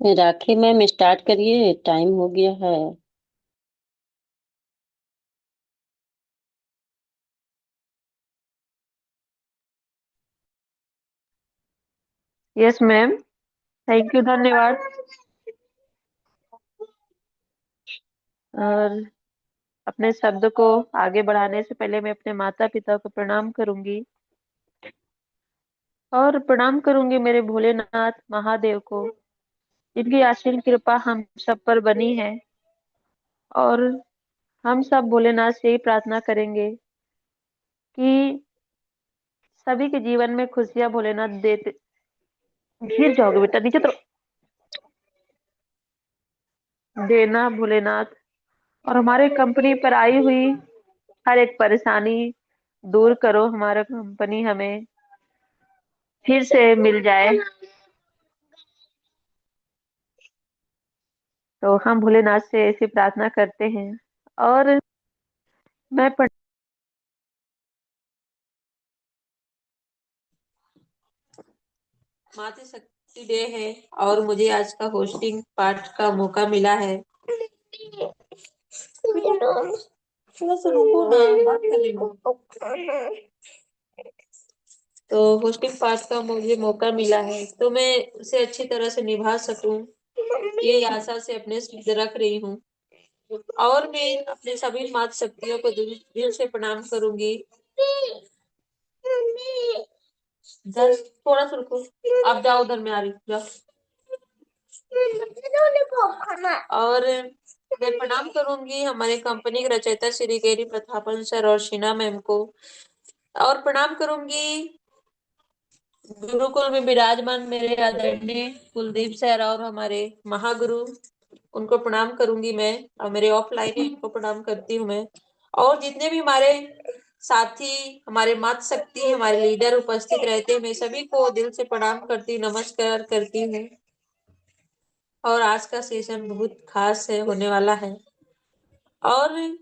राखी ma'am start करिए, time हो गया है। Yes ma'am. थैंक यू, धन्यवाद। और अपने शब्द को आगे बढ़ाने से पहले मैं अपने माता पिता को प्रणाम करूंगी और प्रणाम करूंगी मेरे भोलेनाथ महादेव को, जिनकी आशीर्ण कृपा हम सब पर बनी है। और हम सब भोलेनाथ से ही प्रार्थना करेंगे कि सभी के जीवन में खुशियां भोलेनाथ देते। गिर जाओगे बेटा, नीचे तो देना भोलेनाथ। और हमारे कंपनी पर आई हुई हर एक परेशानी दूर करो, हमारा कंपनी हमें फिर से मिल जाए। तो हम भोलेनाथ से ऐसी प्रार्थना करते हैं। और मैं मातृ शक्ति डे है और मुझे आज का होस्टिंग पार्ट का मौका मिला है। थोड़ा सा रुको ना, बात कर रही हूँ। तो होस्टिंग पार्ट का मुझे मौका मिला है तो मैं उसे अच्छी तरह से निभा सकूं, ये आशा से अपने सिद्ध रख रही हूँ। और मैं अपने सभी मातृ शक्तियों को दिल दिल से प्रणाम करूंगी। थोड़ा सा रुको, आप जाओ, उधर में आ रही जाओ। और मैं प्रणाम करूंगी हमारे कंपनी के रचयिता श्री गेरी प्रतापन सर और शीना मैम को। और प्रणाम करूंगी गुरुकुल में विराजमान मेरे आदरणीय कुलदीप सर और हमारे महागुरु, उनको प्रणाम करूंगी मैं। और मेरे ऑफलाइन है, इनको प्रणाम करती हूँ मैं। और जितने भी हमारे साथी, हमारे मातृ शक्ति, हमारे लीडर उपस्थित रहते हैं, मैं सभी को दिल से प्रणाम करती हूँ, नमस्कार करती हूँ। और आज का सेशन बहुत खास है, होने वाला है। और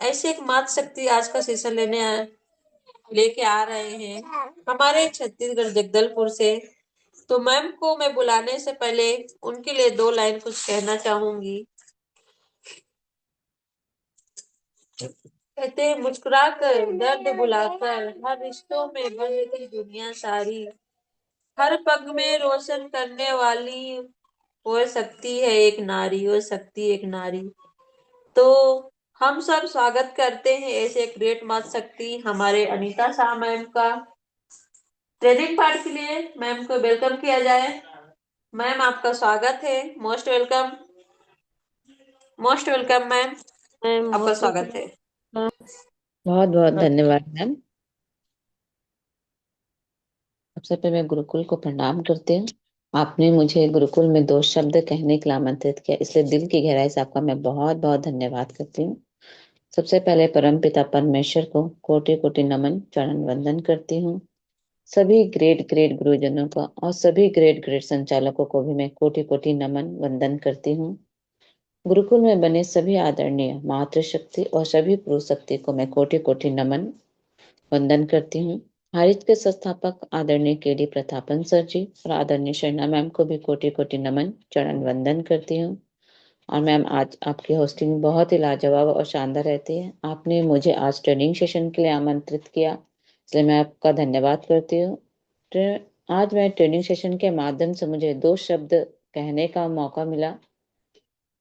ऐसे एक मातृ शक्ति आज का सेशन लेके आ रहे हैं हमारे छत्तीसगढ़ जगदलपुर से। तो मैम को मैं बुलाने से पहले उनके लिए दो लाइन कुछ कहना चाहूंगी। कहते हैं, मुस्कुरा कर दर्द बुलाकर हर रिश्तों में बंद थी दुनिया सारी, हर पग में रोशन करने वाली हो सकती है एक नारी, हो सकती एक नारी। तो हम सब स्वागत करते हैं ऐसे ग्रेट मात शक्ति हमारे अनीता शाह मैम का। ट्रेनिंग पार्ट के लिए मैम को वेलकम किया जाए। मैम आपका स्वागत है, most welcome, most welcome ma'am, ma'am आपका बहुत बहुत स्वागत है। बहुत बहुत हाँ, धन्यवाद मैम। सबसे पहले मैं गुरुकुल को प्रणाम करती हूँ। आपने मुझे गुरुकुल में दो शब्द कहने के लिए आमंत्रित किया, इसलिए दिल की गहराई से आपका मैं बहुत बहुत धन्यवाद करती हूँ। सबसे पहले परम पिता परमेश्वर को कोटि कोटि नमन चरण वंदन करती हूँ। सभी ग्रेट ग्रेट गुरुजनों का और सभी ग्रेट ग्रेट संचालकों को भी मैं कोटि कोटि नमन वंदन करती हूँ। गुरुकुल में बने सभी आदरणीय मातृशक्ति और सभी पुरुष शक्ति को मैं कोटि कोटि नमन वंदन करती हूँ। हारिज के संस्थापक आदरणीय के डी प्रतापन सर जी और आदरणीय शर्णा मैम को भी कोटि कोटि नमन चरण वंदन करती हूँ। और मैम, आज आपकी होस्टिंग बहुत ही लाजवाब और शानदार रहती है। आपने मुझे आज ट्रेनिंग सेशन के लिए आमंत्रित किया, इसलिए मैं आपका धन्यवाद करती हूँ। आज मैं ट्रेनिंग सेशन के माध्यम से मुझे दो शब्द कहने का मौका मिला।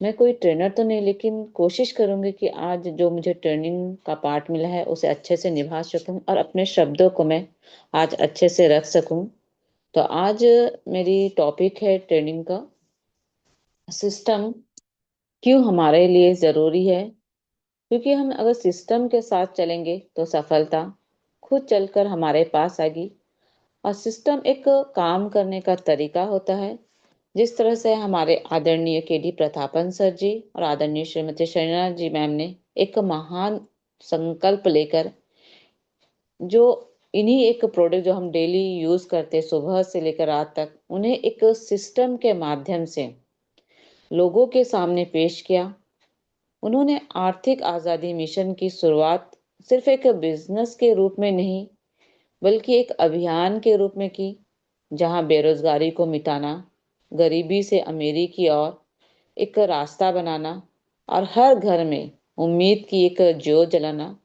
मैं कोई ट्रेनर तो नहीं, लेकिन कोशिश करूंगी कि आज जो मुझे ट्रेनिंग का पार्ट मिला है उसे अच्छे से निभा सकूं और अपने शब्दों को मैं आज अच्छे से रख सकूं। तो आज मेरी टॉपिक है ट्रेनिंग का सिस्टम क्यों हमारे लिए जरूरी है। क्योंकि हम अगर सिस्टम के साथ चलेंगे तो सफलता खुद चलकर हमारे पास आएगी। और सिस्टम एक काम करने का तरीका होता है। जिस तरह से हमारे आदरणीय के डी प्रतापन सर जी और आदरणीय श्रीमती शर्मा जी मैम ने एक महान संकल्प लेकर जो इन्हीं एक प्रोडक्ट जो हम डेली यूज करते सुबह से लेकर रात तक, उन्हें एक सिस्टम के माध्यम से लोगों के सामने पेश किया। उन्होंने आर्थिक आजादी मिशन की शुरुआत सिर्फ एक बिजनेस के रूप में नहीं, बल्कि एक अभियान के रूप में की, जहां बेरोजगारी को मिटाना, गरीबी से अमीरी की ओर एक रास्ता बनाना और हर घर में उम्मीद की एक ज्योत जलाना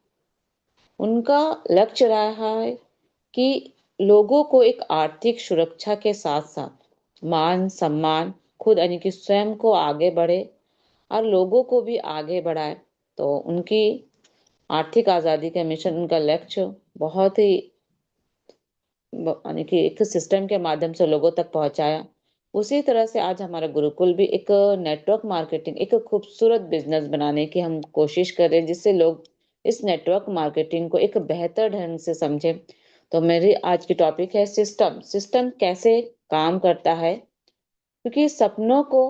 उनका लक्ष्य रहा है कि लोगों को एक आर्थिक सुरक्षा के साथ साथ मान सम्मान खुद यानी कि स्वयं को आगे बढ़े और लोगों को भी आगे बढ़ाए। तो उनकी आर्थिक आजादी का मिशन, उनका लक्ष्य बहुत ही यानी कि एक सिस्टम के माध्यम से लोगों तक पहुंचाया। उसी तरह से आज हमारा गुरुकुल भी एक नेटवर्क मार्केटिंग, एक खूबसूरत बिजनेस बनाने की हम कोशिश कर रहे हैं, जिससे लोग इस नेटवर्क मार्केटिंग को एक बेहतर ढंग से समझे। तो मेरी आज की टॉपिक है सिस्टम। सिस्टम कैसे काम करता है, क्योंकि सपनों को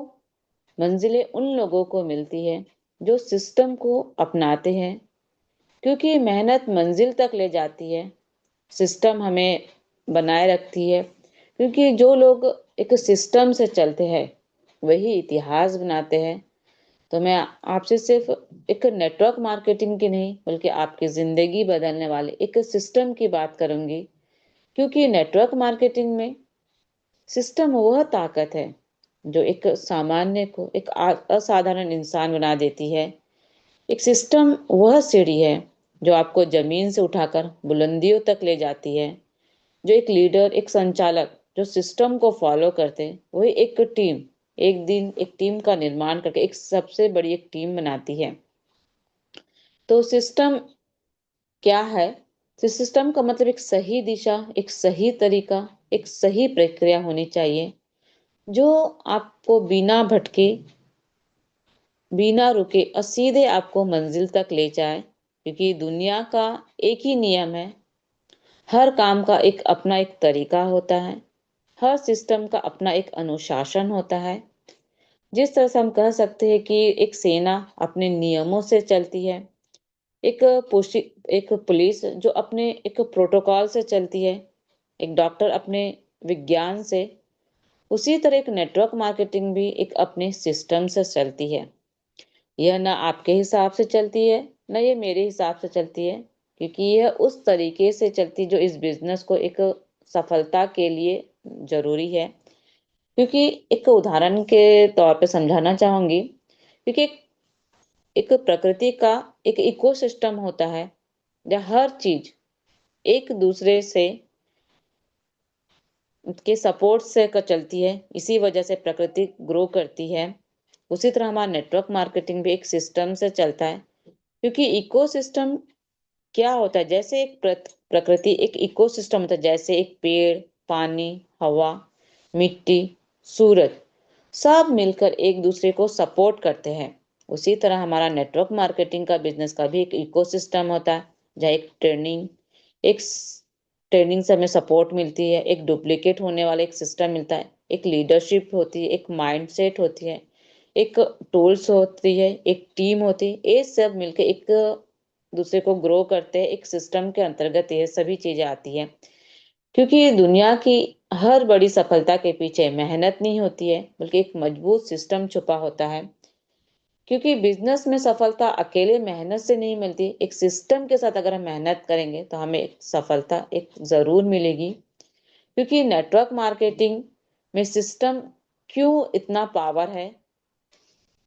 मंजिलें उन लोगों को मिलती है जो सिस्टम को अपनाते हैं, क्योंकि मेहनत मंजिल तक ले जाती है, सिस्टम हमें बनाए रखती है। क्योंकि जो लोग एक सिस्टम से चलते हैं वही इतिहास बनाते हैं। तो मैं आपसे सिर्फ एक नेटवर्क मार्केटिंग की नहीं बल्कि आपकी जिंदगी बदलने वाले एक सिस्टम की बात करूंगी। क्योंकि नेटवर्क मार्केटिंग में सिस्टम वह ताकत है जो एक सामान्य को एक असाधारण इंसान बना देती है। एक सिस्टम वह सीढ़ी है जो आपको जमीन से उठाकर बुलंदियों तक ले जाती है। जो एक लीडर, एक संचालक जो सिस्टम को फॉलो करते हैं, वही एक टीम एक दिन एक टीम का निर्माण करके एक सबसे बड़ी एक टीम बनाती है। तो सिस्टम क्या है? तो सिस्टम का मतलब एक सही दिशा, एक सही तरीका, एक सही प्रक्रिया होनी चाहिए जो आपको बिना भटके, बिना रुके और सीधे आपको मंजिल तक ले जाए। क्योंकि दुनिया का एक ही नियम है, हर काम का एक अपना एक तरीका होता है, हर सिस्टम का अपना एक अनुशासन होता है। जिस तरह से हम कह सकते हैं कि एक सेना अपने नियमों से चलती है, एक पोशी एक पुलिस जो अपने एक प्रोटोकॉल से चलती है, एक डॉक्टर अपने विज्ञान से, उसी तरह एक नेटवर्क मार्केटिंग भी एक अपने सिस्टम से चलती है। यह ना आपके हिसाब से चलती है, ना ये मेरे हिसाब से चलती है, क्योंकि यह उस तरीके से चलती जो इस बिजनेस को एक सफलता के लिए जरूरी है। क्योंकि एक उदाहरण के तौर पे समझाना चाहूंगी। क्योंकि एक प्रकृति का एक इकोसिस्टम होता है जहाँ हर चीज एक दूसरे से के सपोर्ट से चलती है, इसी वजह से प्रकृति ग्रो करती है। उसी तरह हमारा नेटवर्क मार्केटिंग भी एक सिस्टम से चलता है। क्योंकि इकोसिस्टम क्या होता है, जैसे एक प्रकृति एक इकोसिस्टम होता है, जैसे एक पेड़, पानी, हवा, मिट्टी, सूरज सब मिलकर एक दूसरे को सपोर्ट करते हैं। उसी तरह हमारा नेटवर्क मार्केटिंग का बिजनेस का भी एक इकोसिस्टम होता है, जहाँ एक ट्रेनिंग से हमें सपोर्ट मिलती है, एक डुप्लीकेट होने वाला एक सिस्टम मिलता है, एक लीडरशिप होती है, एक माइंडसेट होती है, एक टूल्स होती है, एक टीम होती है। ये सब मिलकर एक दूसरे को ग्रो करते हैं। एक सिस्टम के अंतर्गत ये सभी चीजें आती है। क्योंकि दुनिया की हर बड़ी सफलता के पीछे मेहनत नहीं होती है बल्कि एक मजबूत सिस्टम छुपा होता है। क्योंकि बिजनेस में सफलता अकेले मेहनत से नहीं मिलती, एक सिस्टम के साथ अगर हम मेहनत करेंगे तो हमें सफलता एक जरूर मिलेगी। क्योंकि नेटवर्क मार्केटिंग में सिस्टम क्यों इतना पावर है?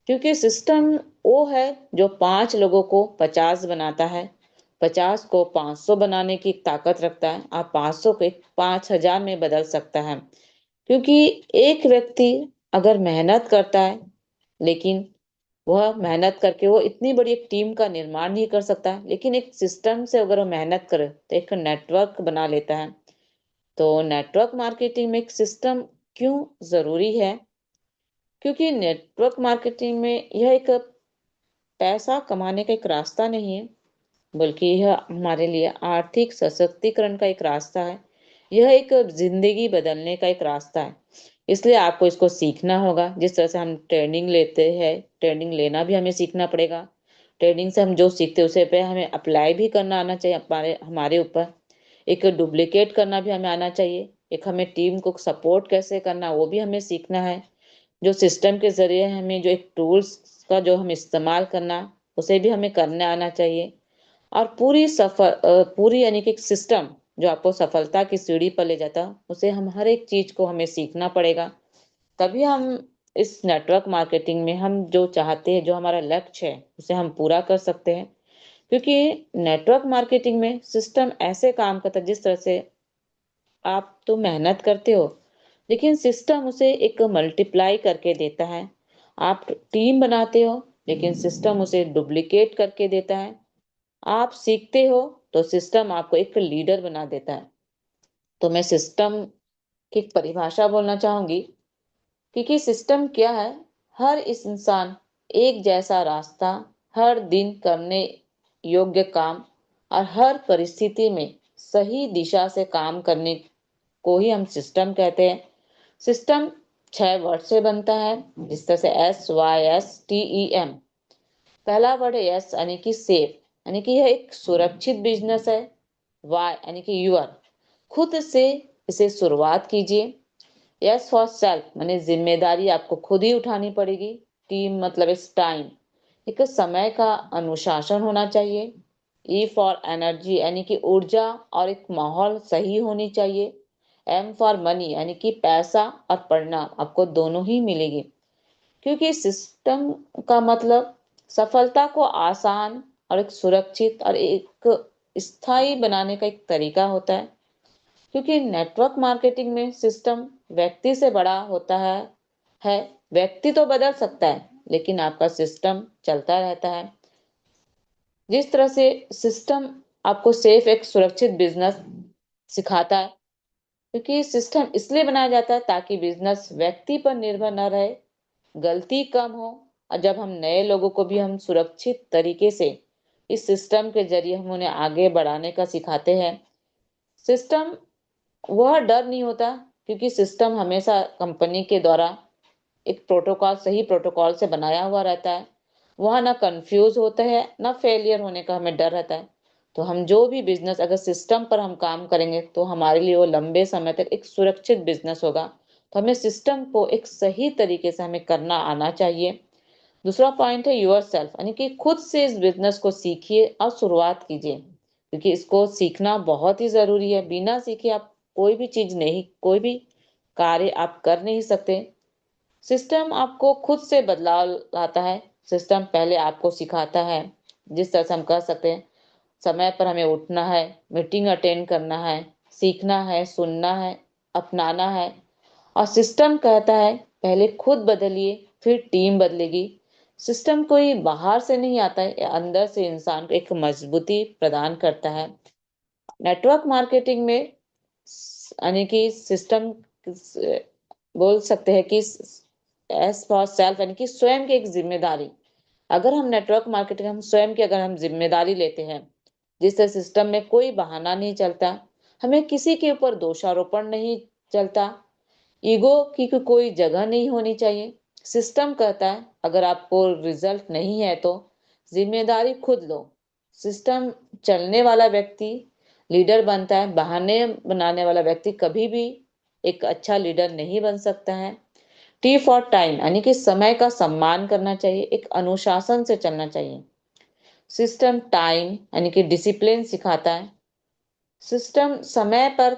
क्योंकि सिस्टम वो है जो 5 लोगों को 50 बनाता है, 50 को 500 बनाने की ताकत रखता है, आप 500 को 5000 में बदल सकता है। क्योंकि एक व्यक्ति अगर मेहनत करता है, लेकिन वह मेहनत करके वो इतनी बड़ी एक टीम का निर्माण नहीं कर सकता, लेकिन एक सिस्टम से अगर वो मेहनत करे तो एक नेटवर्क बना लेता है। तो नेटवर्क मार्केटिंग में एक सिस्टम क्यों जरूरी है? क्योंकि नेटवर्क मार्केटिंग में यह एक पैसा कमाने का एक रास्ता नहीं है, बल्कि यह हमारे लिए आर्थिक सशक्तिकरण का एक रास्ता है। यह एक जिंदगी बदलने का एक रास्ता है। इसलिए आपको इसको सीखना होगा। जिस तरह से हम ट्रेनिंग लेते हैं, ट्रेनिंग लेना भी हमें सीखना पड़ेगा। ट्रेनिंग से हम जो सीखते हैं उसे पे हमें अप्लाई भी करना आना चाहिए हमारे हमारे ऊपर। एक डुप्लीकेट करना भी हमें आना चाहिए। एक हमें टीम को सपोर्ट कैसे करना वो भी हमें सीखना है। जो सिस्टम के जरिए हमें जो एक टूल्स का जो हम इस्तेमाल करना, उसे भी हमें करने आना चाहिए। और पूरी यानी कि एक सिस्टम जो आपको सफलता की सीढ़ी पर ले जाता, उसे हम हर एक चीज को हमें सीखना पड़ेगा। तभी हम इस नेटवर्क मार्केटिंग में हम जो चाहते हैं, जो हमारा लक्ष्य है, उसे हम पूरा कर सकते हैं। क्योंकि नेटवर्क मार्केटिंग में सिस्टम ऐसे काम करता है, जिस तरह से आप तो मेहनत करते हो, लेकिन सिस्टम उसे एक मल्टीप्लाई करके देता है। आप टीम बनाते हो, लेकिन सिस्टम उसे डुप्लीकेट करके देता है। आप सीखते हो, तो सिस्टम आपको एक लीडर बना देता है। तो मैं सिस्टम की परिभाषा बोलना चाहूंगी, क्योंकि सिस्टम क्या है? हर इस इंसान एक जैसा रास्ता, हर दिन करने योग्य काम और हर परिस्थिति में सही दिशा से काम करने को ही हम सिस्टम कहते हैं। सिस्टम 6 वर्ड से बनता है, जिस तरह से SYSTEM। पहला वर्ड है एस यानी कि सेफ, यानी कि यह एक सुरक्षित बिजनेस है। वाई यानी कि यूर, खुद से इसे शुरुआत कीजिए। यस फॉर सेल्फ माने जिम्मेदारी आपको खुद ही उठानी पड़ेगी। टीम मतलब इस टाइम, एक समय का अनुशासन होना चाहिए। ई फॉर एनर्जी यानी कि ऊर्जा और एक माहौल सही होनी चाहिए। एम फॉर मनी यानी कि पैसा और परिणाम आपको दोनों ही मिलेगी। क्योंकि सिस्टम का मतलब सफलता को आसान और एक सुरक्षित और एक स्थायी बनाने का एक तरीका होता है। क्योंकि नेटवर्क मार्केटिंग में सिस्टम व्यक्ति से बड़ा होता है। व्यक्ति तो बदल सकता है, लेकिन आपका सिस्टम चलता रहता है। जिस तरह से सिस्टम आपको सेफ एक सुरक्षित बिजनेस सिखाता है, क्योंकि सिस्टम इसलिए बनाया जाता है ताकि बिजनेस व्यक्ति पर निर्भर न रहे, गलती कम हो। और जब हम नए लोगों को भी हम सुरक्षित तरीके से इस सिस्टम के जरिए हम उन्हें आगे बढ़ाने का सिखाते हैं। सिस्टम वह डर नहीं होता, क्योंकि सिस्टम हमेशा कंपनी के द्वारा एक प्रोटोकॉल, सही प्रोटोकॉल से बनाया हुआ रहता है। वह ना कंफ्यूज होता है, ना फेलियर होने का हमें डर रहता है। तो हम जो भी बिजनेस अगर सिस्टम पर हम काम करेंगे, तो हमारे लिए वो लंबे समय तक एक सुरक्षित बिजनेस होगा। तो हमें सिस्टम को एक सही तरीके से हमें करना आना चाहिए। दूसरा पॉइंट है यूर सेल्फ, यानी कि खुद से इस बिजनेस को सीखिए और शुरुआत कीजिए। क्योंकि इसको सीखना बहुत ही जरूरी है। बिना सीखे आप कोई भी चीज नहीं, कोई भी कार्य आप कर नहीं सकते। सिस्टम आपको खुद से बदलाव लाता है। सिस्टम पहले आपको सिखाता है, जिस तरह से हम कह सकते हैं, समय पर हमें उठना है, मीटिंग अटेंड करना है, सीखना है, सुनना है, अपनाना है। और सिस्टम कहता है पहले खुद बदलिए, फिर टीम बदलेगी। सिस्टम कोई बाहर से नहीं आता है, ये अंदर से इंसान को एक मजबूती प्रदान करता है। नेटवर्क मार्केटिंग में यानी कि सिस्टम बोल सकते हैं कि एस फॉर सेल्फ, यानी कि स्वयं की एक जिम्मेदारी। अगर हम नेटवर्क मार्केटिंग हम स्वयं की अगर हम जिम्मेदारी लेते हैं, जिससे सिस्टम में कोई बहाना नहीं चलता, हमें किसी के ऊपर दोषारोपण नहीं चलता, ईगो की कोई जगह नहीं होनी चाहिए। सिस्टम कहता है अगर आपको रिजल्ट नहीं है तो जिम्मेदारी खुद लो। सिस्टम चलने वाला व्यक्ति लीडर बनता है, बहाने बनाने वाला व्यक्ति कभी भी एक अच्छा लीडर नहीं बन सकता है। टी फॉर टाइम यानी कि समय का सम्मान करना चाहिए, एक अनुशासन से चलना चाहिए। सिस्टम टाइम यानी कि डिसिप्लिन सिखाता है। सिस्टम समय पर,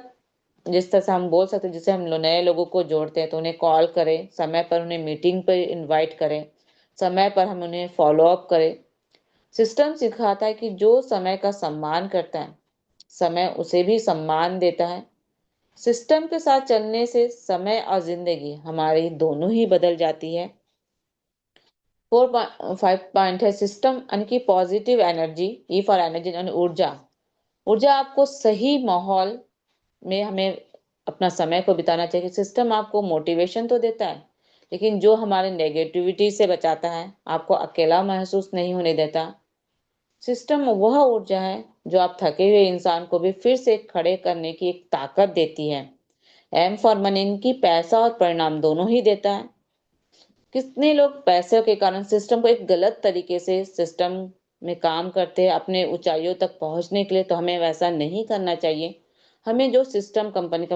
जिस तरह से हम बोल सकते हैं, जैसे हम नए लोगों को जोड़ते हैं तो उन्हें कॉल करें, समय पर उन्हें मीटिंग पर इनवाइट करें, समय पर हम उन्हें फॉलो अप करें। सिस्टम सिखाता है कि जो समय का सम्मान करता है, समय उसे भी सम्मान देता है। सिस्टम के साथ चलने से समय और जिंदगी हमारी दोनों ही बदल जाती है। 4.5 पॉइंट है सिस्टम यानी कि positive energy. E for energy यानी ऊर्जा। ऊर्जा आपको सही माहौल में हमें अपना समय को बिताना चाहिए। सिस्टम आपको मोटिवेशन तो देता है, लेकिन जो हमारे नेगेटिविटी से बचाता है, आपको अकेला महसूस नहीं होने देता। सिस्टम वह ऊर्जा है जो आप थके हुए इंसान को भी फिर से खड़े करने की एक ताकत देती है। एम फॉर मनी, इनकी पैसा और परिणाम दोनों ही देता है। कितने लोग पैसे के कारण सिस्टम को एक गलत तरीके से सिस्टम में काम करते हैं अपने ऊंचाइयों तक पहुंचने के लिए। तो हमें वैसा नहीं करना चाहिए। हमें जो सिस्टम कंपनी का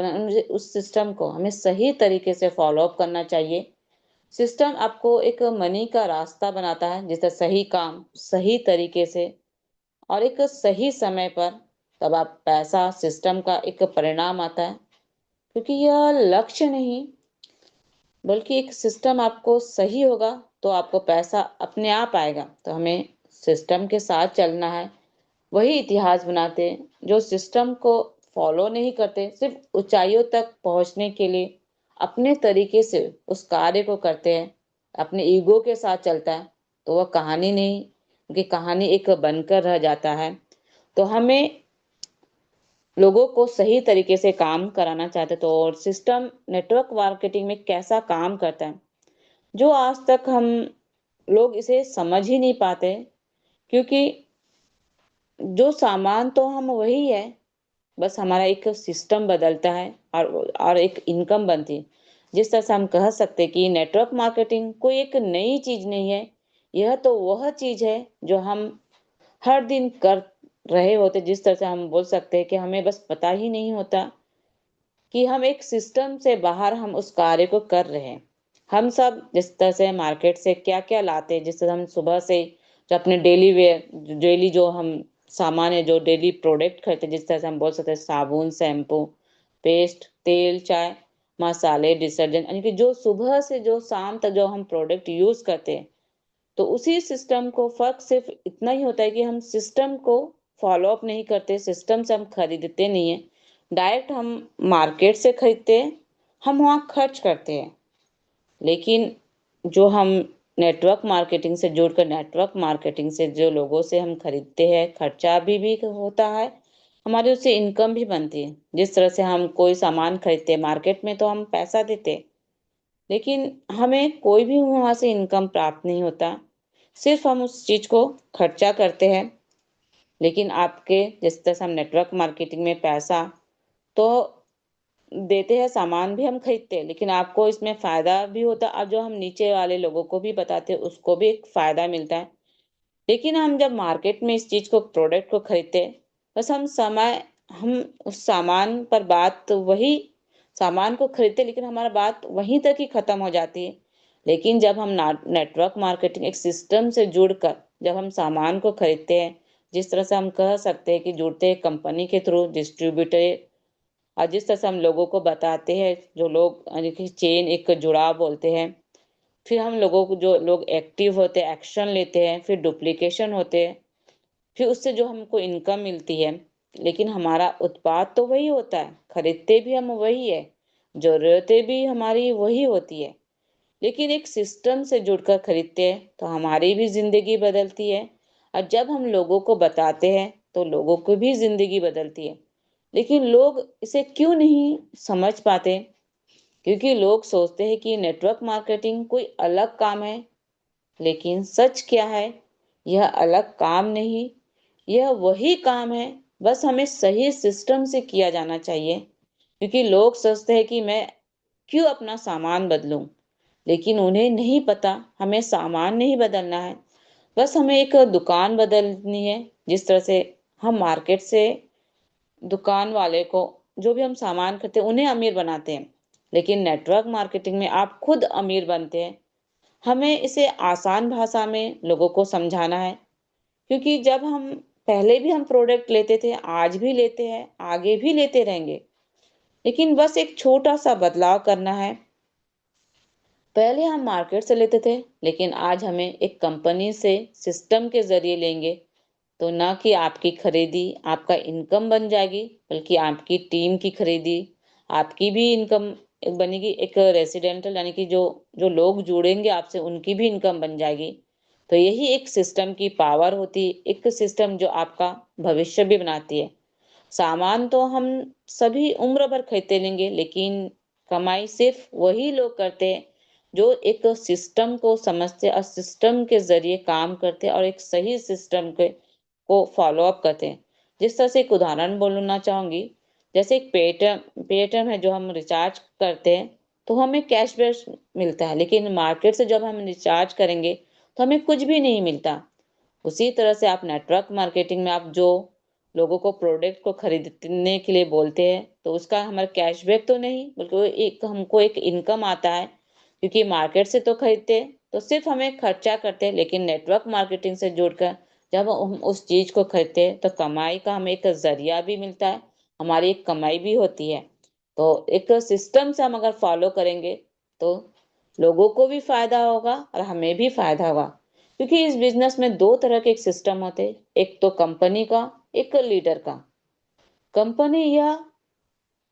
उस सिस्टम को हमें सही तरीके से फॉलो अप करना चाहिए। सिस्टम आपको एक मनी का रास्ता बनाता है, जिससे सही काम सही तरीके से और एक सही समय पर, तब आप पैसा सिस्टम का एक परिणाम आता है। क्योंकि यह लक्ष्य नहीं, बल्कि एक सिस्टम आपको सही होगा तो आपको पैसा अपने आप आएगा। तो हमें सिस्टम के साथ चलना है। वही इतिहास बनाते हैं जो सिस्टम को फॉलो नहीं करते, सिर्फ ऊंचाइयों तक पहुंचने के लिए अपने तरीके से उस कार्य को करते हैं, अपने ईगो के साथ चलता है, तो वह कहानी नहीं, उनकी कहानी एक बनकर रह जाता है। तो हमें लोगों को सही तरीके से काम कराना चाहते, तो और सिस्टम नेटवर्क मार्केटिंग में कैसा काम करता है जो आज तक हम लोग इसे समझ ही नहीं पाते। क्योंकि जो सामान तो हम वही है, बस हमारा एक सिस्टम बदलता है और एक इनकम बनती है। जिस तरह से हम कह सकते हैं कि नेटवर्क मार्केटिंग कोई एक नई चीज नहीं है, यह तो वह चीज है जो हम हर दिन कर रहे होते। जिस तरह से हम बोल सकते हैं कि हमें बस पता ही नहीं होता कि हम एक सिस्टम से बाहर हम उस कार्य को कर रहे हैं। हम सब जिस तरह से मार्केट से क्या क्या लाते हैं, जिस तरह हम सुबह से जो अपने डेली वेयर, डेली जो हम सामान है, जो डेली प्रोडक्ट खरीदते हैं, जिस तरह से हम बोल सकते हैं साबुन, शैम्पू, पेस्ट, तेल, चाय, मसाले, डिटर्जेंट, यानी कि जो सुबह से जो शाम तक जो हम प्रोडक्ट यूज करते हैं, तो उसी सिस्टम को फर्क सिर्फ इतना ही होता है कि हम सिस्टम को फॉलो अप नहीं करते, सिस्टम से हम खरीदते नहीं है। डायरेक्ट हम मार्केट से खरीदते हैं, हम वहाँ खर्च करते हैं। लेकिन जो हम नेटवर्क मार्केटिंग से जुड़कर नेटवर्क मार्केटिंग से जो लोगों से हम खरीदते हैं, खर्चा भी होता है, हमारी उससे इनकम भी बनती है। जिस तरह से हम कोई सामान खरीदते हैं मार्केट में तो हम पैसा देते हैं, लेकिन हमें कोई भी वहां से इनकम प्राप्त नहीं होता, सिर्फ हम उस चीज को खर्चा करते हैं। लेकिन आपके जिस तरह से हम नेटवर्क मार्केटिंग में पैसा तो देते हैं, सामान भी हम खरीदते हैं, लेकिन आपको इसमें फायदा भी होता है और जो हम नीचे वाले लोगों को भी बताते हैं उसको भी एक फायदा मिलता है। लेकिन हम जब मार्केट में इस चीज को, प्रोडक्ट को खरीदते हैं, बस हम उस सामान पर बात वही सामान को खरीदते, लेकिन हमारा बात वहीं तक ही खत्म हो जाती है। लेकिन जब हम नेटवर्क मार्केटिंग एक सिस्टम से जुड़कर जब हम सामान को खरीदते हैं, जिस तरह से हम कह सकते हैं कि जुड़ते हैं कंपनी के थ्रू, डिस्ट्रीब्यूटर, और जिस तरह से हम लोगों को बताते हैं, जो लोग यानी कि चेन एक जुड़ाव बोलते हैं, फिर हम लोगों को जो लोग एक्टिव होते हैं, एक्शन लेते हैं, फिर डुप्लीकेशन होते हैं, फिर उससे जो हमको इनकम मिलती है। लेकिन हमारा उत्पाद तो वही होता है, खरीदते भी हम वही है, जरूरतें भी हमारी वही होती है। लेकिन एक सिस्टम से जुड़कर खरीदते हैं तो हमारी भी जिंदगी बदलती है, और जब हम लोगों को बताते हैं तो लोगों की भी जिंदगी बदलती है। लेकिन लोग इसे क्यों नहीं समझ पाते? क्योंकि लोग सोचते हैं कि नेटवर्क मार्केटिंग कोई अलग काम है। लेकिन सच क्या है? यह अलग काम नहीं, यह वही काम है, बस हमें सही सिस्टम से किया जाना चाहिए। क्योंकि लोग सोचते हैं कि मैं क्यों अपना सामान बदलूं, लेकिन उन्हें नहीं पता हमें सामान नहीं बदलना है, बस हमें एक दुकान बदलनी है। जिस तरह से हम मार्केट से दुकान वाले को जो भी हम सामान खरीदते हैं उन्हें अमीर बनाते हैं, लेकिन नेटवर्क मार्केटिंग में आप खुद अमीर बनते हैं। हमें इसे आसान भाषा में लोगों को समझाना है। क्योंकि जब हम पहले भी हम प्रोडक्ट लेते थे, आज भी लेते हैं, आगे भी लेते रहेंगे, लेकिन बस एक छोटा सा बदलाव करना है। पहले हम मार्केट से लेते थे, लेकिन आज हमें एक कंपनी से सिस्टम के जरिए लेंगे। तो ना कि आपकी खरीदी आपका इनकम बन जाएगी, बल्कि आपकी टीम की खरीदी आपकी भी इनकम बनेगी। एक रेसिडेंटल यानी कि जो जो लोग जुड़ेंगे आपसे उनकी भी इनकम बन जाएगी। तो यही एक सिस्टम की पावर होती है, एक सिस्टम जो आपका भविष्य भी बनाती है। सामान तो हम सभी उम्र भर खरीदते रहेंगे, लेकिन कमाई सिर्फ वही लोग करते हैं जो एक सिस्टम को समझते और सिस्टम के जरिए काम करते और एक सही सिस्टम के को फॉलो अप करते हैं। जिस तरह से एक उदाहरण बोलना चाहूंगी, जैसे एक पेटीएम है, जो हम रिचार्ज करते हैं तो हमें कैशबैक मिलता है, लेकिन मार्केट से जब हम रिचार्ज करेंगे तो हमें कुछ भी नहीं मिलता। उसी तरह से आप नेटवर्क मार्केटिंग में आप जो लोगों को प्रोडक्ट को खरीदने के लिए बोलते हैं, तो उसका हमारा कैशबैक तो नहीं, बल्कि वो एक हमको एक इनकम आता है। क्योंकि मार्केट से तो खरीदते हैं तो सिर्फ हमें खर्चा करते हैं, लेकिन नेटवर्क मार्केटिंग से जुड़कर जब हम उस चीज को खरीदते हैं तो कमाई का हमें एक जरिया भी मिलता है, हमारी एक कमाई भी होती है। तो एक सिस्टम से हम अगर फॉलो करेंगे तो लोगों को भी फायदा होगा और हमें भी फायदा होगा, क्योंकि इस बिजनेस में दो तरह के एक सिस्टम होते हैं, एक तो कंपनी का, एक लीडर का। कंपनी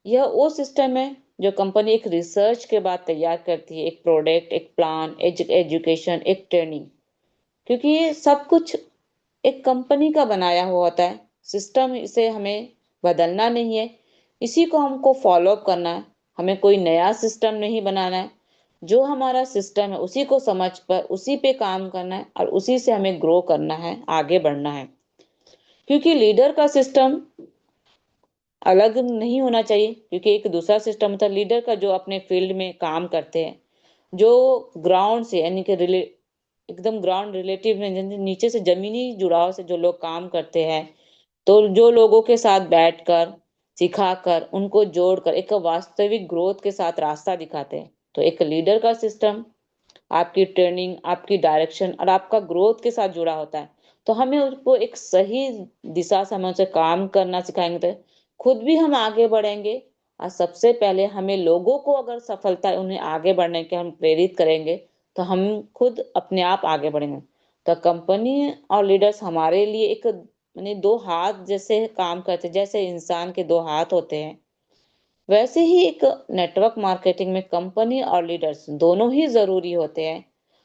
यह वो सिस्टम है जो कंपनी एक रिसर्च के बाद तैयार करती है, एक प्रोडक्ट, एक प्लान, एजुकेशन, एक ट्रेनिंग, क्योंकि ये सब कुछ एक कंपनी का बनाया हुआ होता है। सिस्टम इसे हमें बदलना नहीं है, इसी को हमको फॉलो अप करना है। हमें कोई नया सिस्टम नहीं बनाना है, जो हमारा सिस्टम है उसी को समझ कर उसी पे काम करना है और उसी से हमें ग्रो करना है, आगे बढ़ना है। क्योंकि लीडर का सिस्टम अलग नहीं होना चाहिए, क्योंकि एक दूसरा सिस्टम होता है लीडर का जो अपने फील्ड में काम करते हैं, जो ग्राउंड से यानी कि एकदम ग्राउंड रिलेटिव में, नीचे से जमीनी जुड़ाव से जो लोग काम करते हैं, तो जो लोगों के साथ बैठकर सिखाकर उनको जोड़कर एक वास्तविक ग्रोथ के साथ रास्ता दिखाते हैं। तो एक लीडर का सिस्टम आपकी ट्रेनिंग, आपकी डायरेक्शन और आपका ग्रोथ के साथ जुड़ा होता है। तो हमें उसको एक सही दिशा से हमें उसे काम करना सिखाएंगे तो खुद भी हम आगे बढ़ेंगे। और सबसे पहले हमें लोगों को अगर सफलता उन्हें आगे बढ़ने के हम प्रेरित करेंगे, तो हम खुद अपने आप आगे बढ़ेंगे। तो कंपनी और लीडर्स हमारे लिए एक यानी दो हाथ जैसे काम करते हैं। जैसे इंसान के दो हाथ होते हैं, वैसे ही एक नेटवर्क मार्केटिंग में कंपनी और लीडर्स दोनों ही जरूरी होते हैं।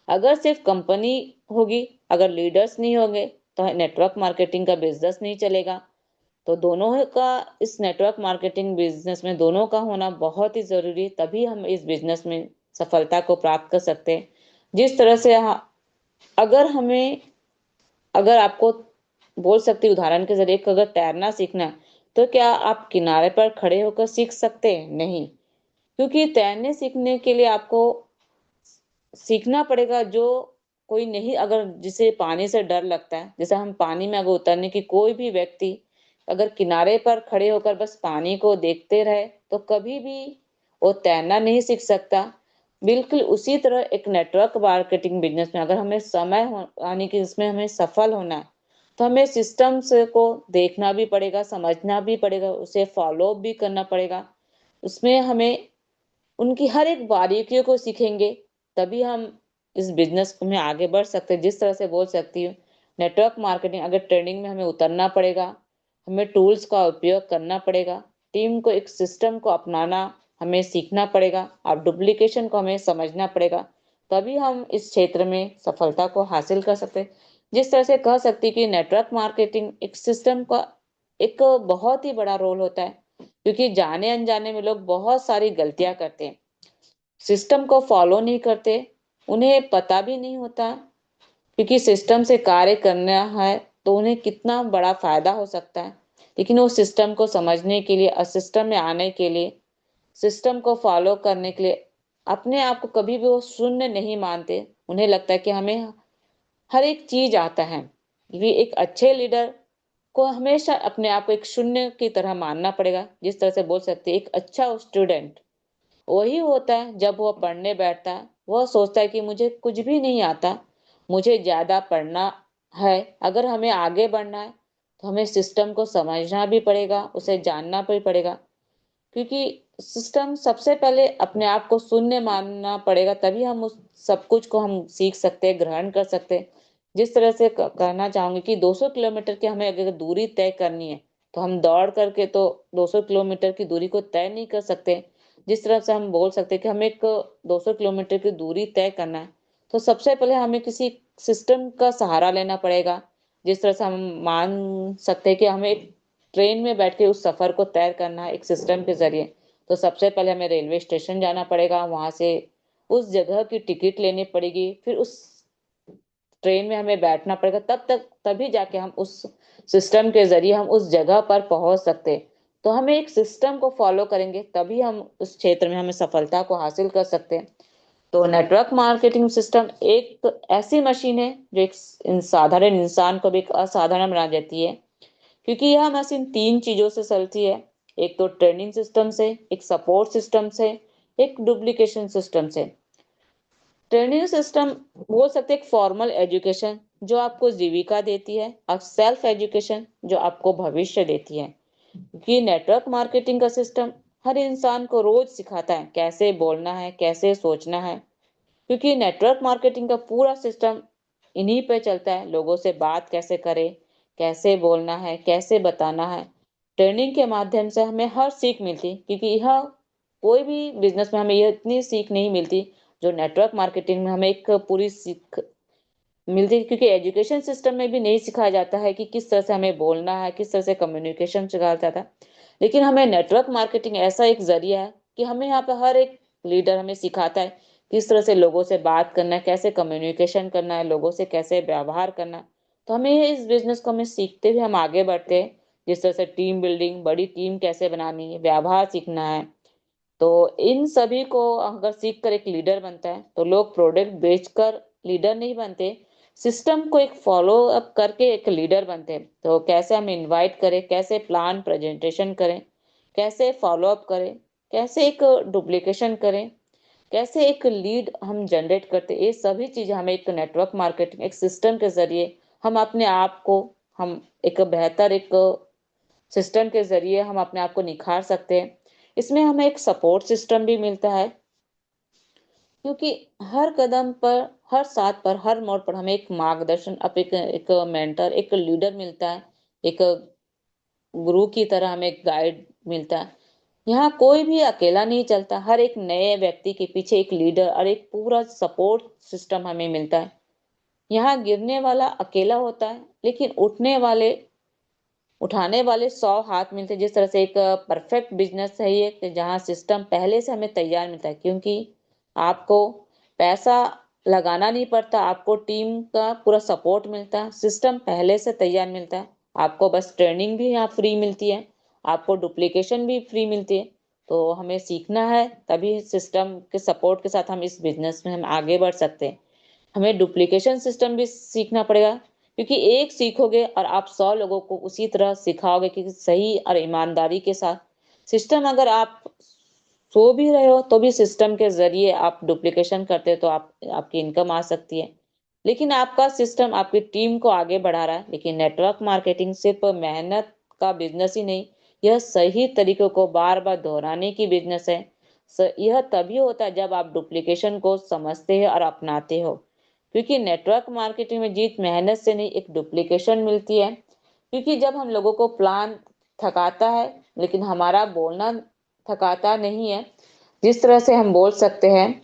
अगर सिर्फ कंपनी होगी, अगर लीडर्स नहीं होंगे, तो नेटवर्क मार्केटिंग का बिजनेस नहीं चलेगा। तो दोनों का इस नेटवर्क मार्केटिंग बिजनेस में दोनों का होना बहुत ही जरूरी है, तभी हम इस बिजनेस में सफलता को प्राप्त कर सकते हैं। जिस तरह से अगर हमें अगर आपको बोल सकती उदाहरण के जरिए, अगर तैरना सीखना है, तो क्या आप किनारे पर खड़े होकर सीख सकते हैं? नहीं, क्योंकि तैरने सीखने के लिए आपको सीखना पड़ेगा। जो कोई नहीं, अगर जिसे पानी से डर लगता है, जैसे हम पानी में अगर उतरने की, कोई भी व्यक्ति अगर किनारे पर खड़े होकर बस पानी को देखते रहे, तो कभी भी वो तैरना नहीं सीख सकता। बिल्कुल उसी तरह एक नेटवर्क मार्केटिंग बिजनेस में अगर हमें समय यानी कि इसमें हमें सफल होना है, तो हमें सिस्टम्स को देखना भी पड़ेगा, समझना भी पड़ेगा, उसे फॉलो भी करना पड़ेगा। उसमें हमें उनकी हर एक बारीकियों को सीखेंगे, तभी हम इस बिजनेस में आगे बढ़ सकते हैं। जिस तरह से बोल सकती हूँ, नेटवर्क मार्केटिंग अगर ट्रेनिंग में हमें उतरना पड़ेगा, हमें टूल्स का उपयोग करना पड़ेगा, टीम को एक सिस्टम को अपनाना हमें सीखना पड़ेगा और डुप्लीकेशन को हमें समझना पड़ेगा, तभी हम इस क्षेत्र में सफलता को हासिल कर सकते हैं। जिस तरह से कह सकती कि नेटवर्क मार्केटिंग एक सिस्टम का एक बहुत ही बड़ा रोल होता है, क्योंकि जाने अनजाने में लोग बहुत सारी गलतियां करते हैं, सिस्टम को फॉलो नहीं करते, उन्हें पता भी नहीं होता क्योंकि सिस्टम से कार्य करना है तो उन्हें कितना बड़ा फायदा हो सकता है। लेकिन वो सिस्टम को समझने के लिए और सिस्टम में आने के लिए, सिस्टम को फॉलो करने के लिए अपने आप को कभी भी वो शून्य नहीं मानते। उन्हें लगता है कि हमें हर एक चीज आता है। ये एक अच्छे लीडर को हमेशा अपने आप को एक शून्य की तरह मानना पड़ेगा। जिस तरह से बोल सकते हैं, एक अच्छा स्टूडेंट वही होता है जब वह पढ़ने बैठता है, वह सोचता है कि मुझे कुछ भी नहीं आता, मुझे ज्यादा पढ़ना है। अगर हमें आगे बढ़ना है, तो हमें सिस्टम को समझना भी पड़ेगा, उसे जानना भी पड़ेगा, क्योंकि सिस्टम सबसे पहले अपने आप को शून्य मानना पड़ेगा, तभी हम उस सब कुछ को हम सीख सकते हैं, ग्रहण कर सकते हैं। जिस तरह से कहना चाहूंगी कि 200 किलोमीटर की हमें अगर दूरी तय करनी है, तो हम दौड़ करके तो 200 किलोमीटर की दूरी को तय नहीं कर सकते। जिस तरह से हम बोल सकते हैं कि हमें एक 200 किलोमीटर की दूरी तय करना है, तो सबसे पहले हमें किसी सिस्टम का सहारा लेना पड़ेगा। जिस तरह से हम मान सकते हैं कि हमें एक ट्रेन में बैठ के उस सफर को तय करना है एक सिस्टम के जरिए, तो सबसे पहले हमें रेलवे स्टेशन जाना पड़ेगा, वहां से उस जगह की टिकट लेनी पड़ेगी, फिर उस ट्रेन में हमें बैठना पड़ेगा, तभी जाके हम उस सिस्टम के जरिए हम उस जगह पर पहुंच सकते हैं। तो हमें एक सिस्टम को फॉलो करेंगे, तभी हम उस क्षेत्र में हमें सफलता को हासिल कर सकते हैं। तो नेटवर्क मार्केटिंग सिस्टम एक ऐसी मशीन है जो एक साधारण इंसान को भी एक असाधारण बना देती है, क्योंकि यह मशीन तीन चीजों से चलती है। एक तो ट्रेनिंग सिस्टम से, एक सपोर्ट सिस्टम से, एक डुप्लीकेशन सिस्टम से। ट्रेनिंग सिस्टम बोल सकते एक फॉर्मल एजुकेशन जो आपको जीविका देती है, और सेल्फ एजुकेशन जो आपको भविष्य देती है। क्योंकि नेटवर्क मार्केटिंग का सिस्टम हर इंसान को रोज सिखाता है कैसे बोलना है, कैसे सोचना है, क्योंकि नेटवर्क मार्केटिंग का पूरा सिस्टम इन्हीं पे चलता है। लोगों से बात कैसे करें, कैसे बोलना है, कैसे बताना है। ट्रेनिंग के माध्यम से हमें हर सीख मिलती, क्योंकि यह कोई भी बिजनेस में हमें यह इतनी सीख नहीं मिलती जो नेटवर्क मार्केटिंग में हमें एक पूरी सीख मिलती है। क्योंकि एजुकेशन सिस्टम में भी नहीं सिखाया जाता है कि किस तरह से हमें बोलना है, किस तरह से कम्युनिकेशन सिखाया जाता है। लेकिन हमें नेटवर्क मार्केटिंग ऐसा एक जरिया है कि हमें यहाँ पे हर एक लीडर हमें सिखाता है किस तरह से लोगों से बात करना है, कैसे कम्युनिकेशन करना है, लोगों से कैसे व्यवहार करना है। तो हमें इस बिजनेस को हमें सीखते हुए हम आगे बढ़ते हैं। जिस तरह से टीम बिल्डिंग, बड़ी टीम कैसे बनानी है, व्यवहार सीखना है। तो इन सभी को अगर सीख कर एक लीडर बनता है तो लोग प्रोडक्ट बेचकर लीडर नहीं बनते, सिस्टम को एक फॉलो अप करके एक लीडर बनते हैं। तो कैसे हम इनवाइट करें, कैसे प्लान प्रेजेंटेशन करें, कैसे फॉलो अप करें, कैसे एक डुप्लीकेशन करें, कैसे एक लीड हम जनरेट करते, ये सभी चीजें हमें एक नेटवर्क मार्केटिंग एक सिस्टम के जरिए हम अपने आप को हम एक बेहतर एक सिस्टम के जरिए हम अपने आप को निखार सकते हैं। इसमें हमें एक सपोर्ट सिस्टम भी मिलता है, क्योंकि हर कदम पर, हर साथ पर, हर मोड़ पर हमें एक मार्गदर्शन, अब एक मेंटर, एक लीडर मिलता है। एक गुरु की तरह हमें एक गाइड मिलता है। यहाँ कोई भी अकेला नहीं चलता, हर एक नए व्यक्ति के पीछे एक लीडर और एक पूरा सपोर्ट सिस्टम हमें मिलता है। यहाँ गिरने वाला अकेला होता है, लेकिन उठाने वाले 100 हाथ मिलते हैं। जिस तरह से एक परफेक्ट बिजनेस है ये कि जहाँ सिस्टम पहले से हमें तैयार मिलता है, क्योंकि आपको पैसा लगाना नहीं पड़ता, आपको टीम का पूरा सपोर्ट मिलता है, सिस्टम पहले से तैयार मिलता है। आपको बस ट्रेनिंग भी यहाँ फ्री मिलती है, आपको डुप्लीकेशन भी फ्री मिलती है। तो हमें सीखना है, तभी सिस्टम के सपोर्ट के साथ हम इस बिजनेस में हम आगे बढ़ सकते हैं। हमें डुप्लीकेशन सिस्टम भी सीखना पड़ेगा, क्योंकि एक सीखोगे और आप 100 लोगों को उसी तरह सिखाओगे कि सही और ईमानदारी के साथ। सिस्टम अगर आप सो भी रहे हो तो भी सिस्टम के जरिए आप डुप्लीकेशन करते हो तो आपकी इनकम आ सकती है। लेकिन आपका सिस्टम आपकी टीम को आगे बढ़ा रहा है। लेकिन नेटवर्क मार्केटिंग सिर्फ मेहनत का बिजनेस ही नहीं, यह सही तरीकों को बार बार दोहराने की बिजनेस है। यह तभी होता है जब आप डुप्लीकेशन को समझते हैं और अपनाते हो। क्योंकि नेटवर्क मार्केटिंग में जीत मेहनत से नहीं, एक डुप्लीकेशन मिलती है। क्योंकि जब हम लोगों को प्लान थकाता है, लेकिन हमारा बोलना थकाता नहीं है। जिस तरह से हम बोल सकते हैं,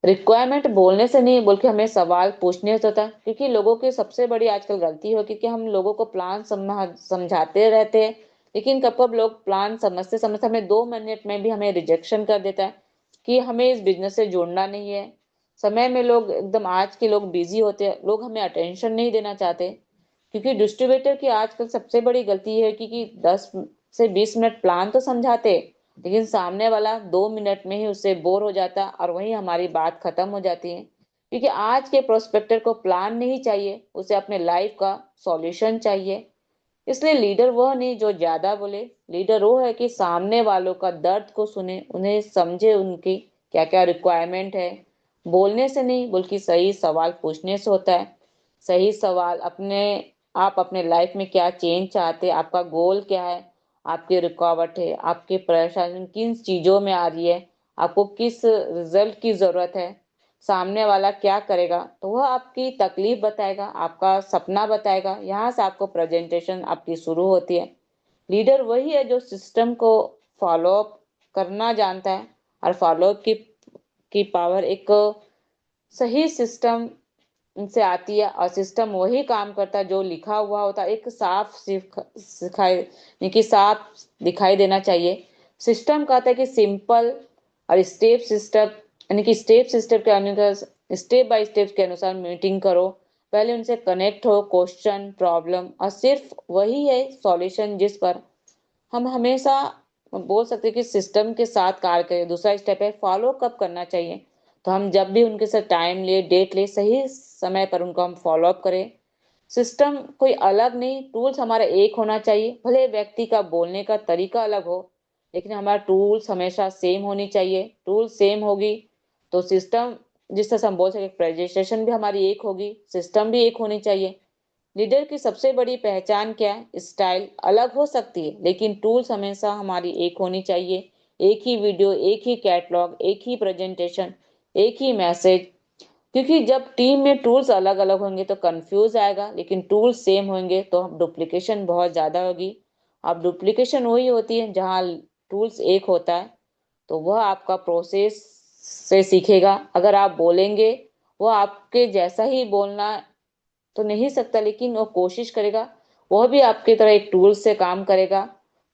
रिक्वायरमेंट बोलने से नहीं बल्कि हमें सवाल पूछने से होता है। क्योंकि लोगों की सबसे बड़ी आजकल गलती हो, क्योंकि हम लोगों को प्लान समझाते रहते हैं, लेकिन कब कब लोग प्लान समझते समझते हमें 2 मिनट में भी हमें रिजेक्शन कर देता है कि हमें इस बिजनेस से जुड़ना नहीं है। समय में लोग एकदम, आज के लोग बिजी होते हैं, लोग हमें अटेंशन नहीं देना चाहते। क्योंकि डिस्ट्रीब्यूटर की आजकल सबसे बड़ी गलती है कि 10 से 20 मिनट प्लान तो समझाते, लेकिन सामने वाला 2 मिनट में ही उससे बोर हो जाता और वहीं हमारी बात खत्म हो जाती है। क्योंकि आज के प्रोस्पेक्टर को प्लान नहीं चाहिए, उसे अपने लाइफ का सॉल्यूशन चाहिए। इसलिए लीडर वह नहीं जो ज्यादा बोले, लीडर वो है कि सामने वालों का दर्द को सुने, उन्हें समझे, उनकी क्या क्या रिक्वायरमेंट है। बोलने से नहीं बल्कि सही सवाल पूछने से होता है। सही सवाल, आप अपने लाइफ में क्या चेंज चाहते हैं, आपका गोल क्या है, आपकी रुकावट है, आपके परेशानी किन चीजों में आ रही है, आपको किस रिजल्ट की जरूरत है, सामने वाला क्या करेगा, तो वह आपकी तकलीफ बताएगा, आपका सपना बताएगा। यहाँ से आपको प्रेजेंटेशन आपकी शुरू होती है। लीडर वही है जो सिस्टम को फॉलो अप करना जानता है, और फॉलो अप की पावर एक सही सिस्टम से आती है। और सिस्टम वही काम करता है जो लिखा हुआ होता है, एक साफ सिखाई, यानी कि साफ दिखाई देना चाहिए। सिस्टम कहता है कि सिंपल और स्टेप सिस्टम, यानी कि स्टेप सिस्टम के अनुसार, स्टेप बाय स्टेप के अनुसार मीटिंग करो, पहले उनसे कनेक्ट हो, क्वेश्चन प्रॉब्लम, और सिर्फ वही है सॉल्यूशन जिस पर हम हमेशा बोल सकते हैं कि सिस्टम के साथ कार्य करें। दूसरा स्टेप है फॉलो कब करना चाहिए। तो हम जब भी उनके साथ टाइम ले, डेट ले, सही समय पर उनको हम फॉलो अप करें। सिस्टम कोई अलग नहीं, टूल्स हमारा एक होना चाहिए। भले व्यक्ति का बोलने का तरीका अलग हो, लेकिन हमारा टूल्स हमेशा सेम होनी चाहिए। टूल सेम होगी तो सिस्टम, जिस तरह से हम बोल सके प्रेजेंटेशन भी हमारी एक होगी, सिस्टम भी एक होनी चाहिए। लीडर की सबसे बड़ी पहचान क्या है? स्टाइल अलग हो सकती है, लेकिन टूल्स हमेशा हमारी एक होनी चाहिए। एक ही वीडियो, एक ही कैटलॉग, एक ही प्रेजेंटेशन, एक ही मैसेज, क्योंकि जब टीम में टूल्स अलग अलग होंगे तो कंफ्यूज आएगा, लेकिन टूल्स सेम होंगे तो डुप्लीकेशन बहुत ज्यादा होगी। अब डुप्लीकेशन वही होती है जहाँ टूल्स एक होता है, तो वह आपका प्रोसेस से सीखेगा। अगर आप बोलेंगे, वो आपके जैसा ही बोलना तो नहीं सकता, लेकिन वो कोशिश करेगा, वह भी आपकी तरह एक टूल से काम करेगा।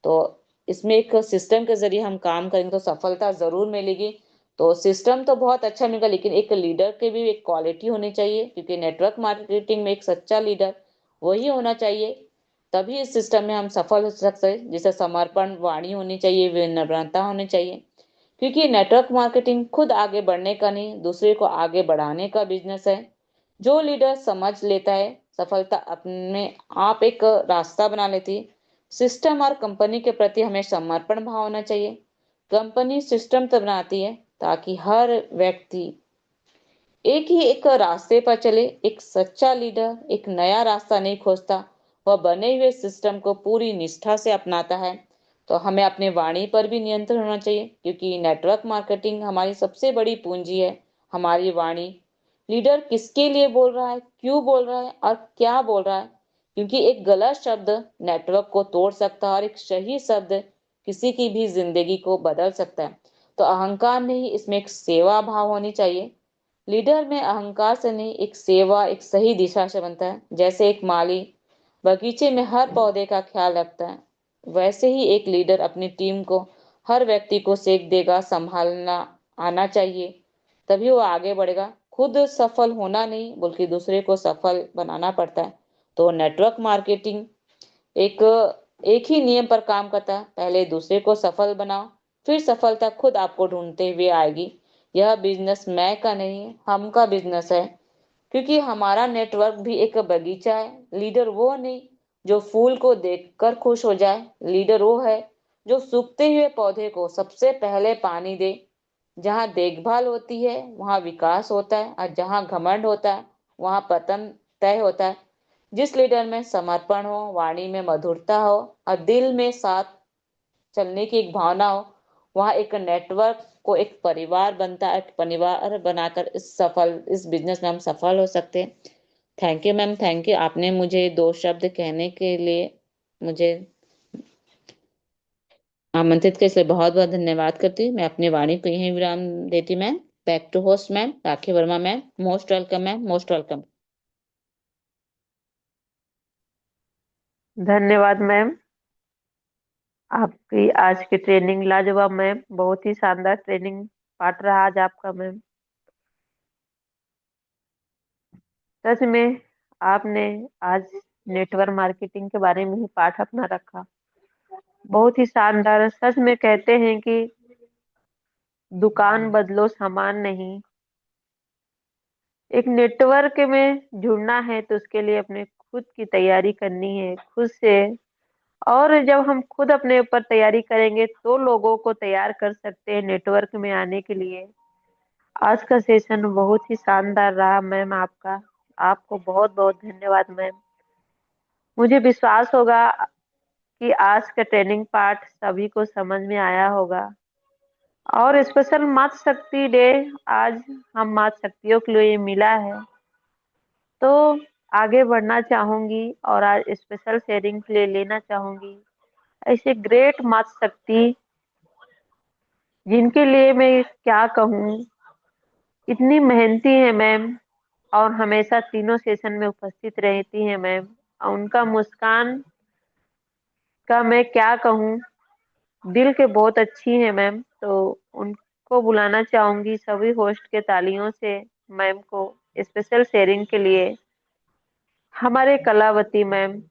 तो इसमें एक सिस्टम के जरिए हम काम करेंगे तो सफलता जरूर मिलेगी। तो सिस्टम तो बहुत अच्छा मिलेगा, लेकिन एक लीडर के भी एक क्वालिटी होनी चाहिए, क्योंकि नेटवर्क मार्केटिंग में एक सच्चा लीडर वही होना चाहिए, तभी इस सिस्टम में हम सफल हो सकते हैं। जैसे समर्पण वाणी होनी चाहिए, विनम्रता होनी चाहिए, क्योंकि नेटवर्क मार्केटिंग खुद आगे बढ़ने का नहीं, दूसरे को आगे बढ़ाने का बिजनेस है। जो लीडर समझ लेता है, सफलता अपने आप एक रास्ता बना लेती है। सिस्टम और कंपनी के प्रति हमें समर्पण भाव होना चाहिए। कंपनी सिस्टम तो बनाती है ताकि हर व्यक्ति एक रास्ते पर चले। एक सच्चा लीडर एक नया रास्ता नहीं खोजता, वह बने हुए सिस्टम को पूरी निष्ठा से अपनाता है। तो हमें अपने वाणी पर भी नियंत्रण होना चाहिए, क्योंकि नेटवर्क मार्केटिंग हमारी सबसे बड़ी पूंजी है, हमारी वाणी। लीडर किसके लिए बोल रहा है, क्यों बोल रहा है और क्या बोल रहा है, क्योंकि एक गलत शब्द नेटवर्क को तोड़ सकता है और एक सही शब्द किसी की भी जिंदगी को बदल सकता है। तो अहंकार नहीं, इसमें एक सेवा भाव होनी चाहिए। लीडर में अहंकार से नहीं, एक सेवा एक सही दिशा से बनता है। जैसे एक माली बगीचे में हर पौधे का ख्याल रखता है, वैसे ही एक लीडर अपनी टीम को, हर व्यक्ति को सीख देगा, संभालना आना चाहिए, तभी वो आगे बढ़ेगा। खुद सफल होना नहीं बल्कि दूसरे को सफल बनाना पड़ता है। तो नेटवर्क मार्केटिंग एक एक ही नियम पर काम करता है, पहले दूसरे को सफल बनाओ, फिर सफलता खुद आपको ढूंढते हुए आएगी। यह बिजनेस मैं का नहीं है, हम का बिजनेस है, क्योंकि हमारा नेटवर्क भी एक बगीचा है। लीडर वो नहीं जो फूल को देखकर खुश हो जाए, लीडर वो है जो सूखते हुए पौधे को सबसे पहले पानी दे। जहाँ देखभाल होती है वहाँ विकास होता है, और जहाँ घमंड होता है वहाँ पतन तय होता है। जिस लीडर में समर्पण हो, वाणी में मधुरता हो और दिल में साथ चलने की एक भावना हो, वहाँ एक नेटवर्क को एक परिवार बनता है। एक परिवार बनाकर इस बिजनेस में हम सफल हो सकते हैं। Thank you ma'am, thank you, आपने मुझे दो शब्द कहने के लिए मुझे आमंत्रित किया, इसलिए बहुत बहुत धन्यवाद करती हूँ। मैं अपनी वाणी को यहीं विराम देती हूँ ma'am. Back to host ma'am Rakhi Verma ma'am. Most welcome ma'am, most welcome. धन्यवाद मैम। आपकी आज की ट्रेनिंग लाजवाब मैम, बहुत ही शानदार ट्रेनिंग पार्ट रहा आज आपका मैम। सच में आपने आज नेटवर्क मार्केटिंग के बारे में ही पाठ अपना रखा, बहुत ही शानदार। सच में कहते हैं कि दुकान बदलो सामान नहीं, एक नेटवर्क में जुड़ना है तो उसके लिए अपने खुद की तैयारी करनी है खुद से। और जब हम खुद अपने ऊपर तैयारी करेंगे तो लोगों को तैयार कर सकते हैं नेटवर्क में आने के लिए। आज का सेशन बहुत ही शानदार रहा मैम आपका, आपको बहुत बहुत धन्यवाद मैम। मुझे विश्वास होगा कि आज का ट्रेनिंग पार्ट सभी को समझ में आया होगा। और स्पेशल मातृ शक्ति डे आज हम मातृ शक्तियों के लिए मिला है, तो आगे बढ़ना चाहूंगी और आज स्पेशल शेयरिंग के लिए लेना चाहूंगी ऐसे ग्रेट मातृ शक्ति, जिनके लिए मैं क्या कहूँ, इतनी मेहनती है मैम और हमेशा तीनों सेशन में उपस्थित रहती है मैम। और उनका मुस्कान का मैं क्या कहूँ, दिल के बहुत अच्छी है मैम। तो उनको बुलाना चाहूंगी सभी होस्ट के तालियों से मैम को स्पेशल शेयरिंग के लिए। हमारे कलावती मैम,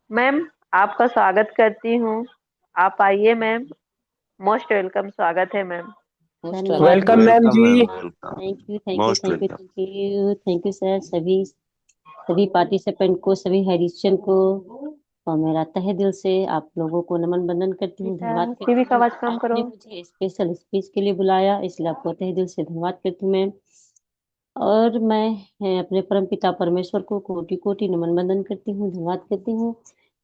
मैम आपका स्वागत करती हूँ, आप आइए मैम। मोस्ट वेलकम, स्वागत है मैम। मोस्ट धन्यवाद welcome. Welcome ma'am. Ma'am welcome जी। Ma'am, welcome. Thank you thank you most thank you welcome. Thank you thank you sir, सभी पार्टिसिपेंट को, सभी हरीशन को, और मेरा तहे दिल से आप लोगों को नमन बंदन करती हूँ, बेटा धन्यवाद टीवी करती का हूँ। आवाज कम आपने करो। मुझे स्पेशल स्पीच के लिए बुलाया, इसलिए आपको तहे दिल से धन्यवाद करती हूँ मैम। और मैं अपने परम पिता परमेश्वर को कोटि कोटि नमन बंदन करती हूँ, धन्यवाद करती हूँ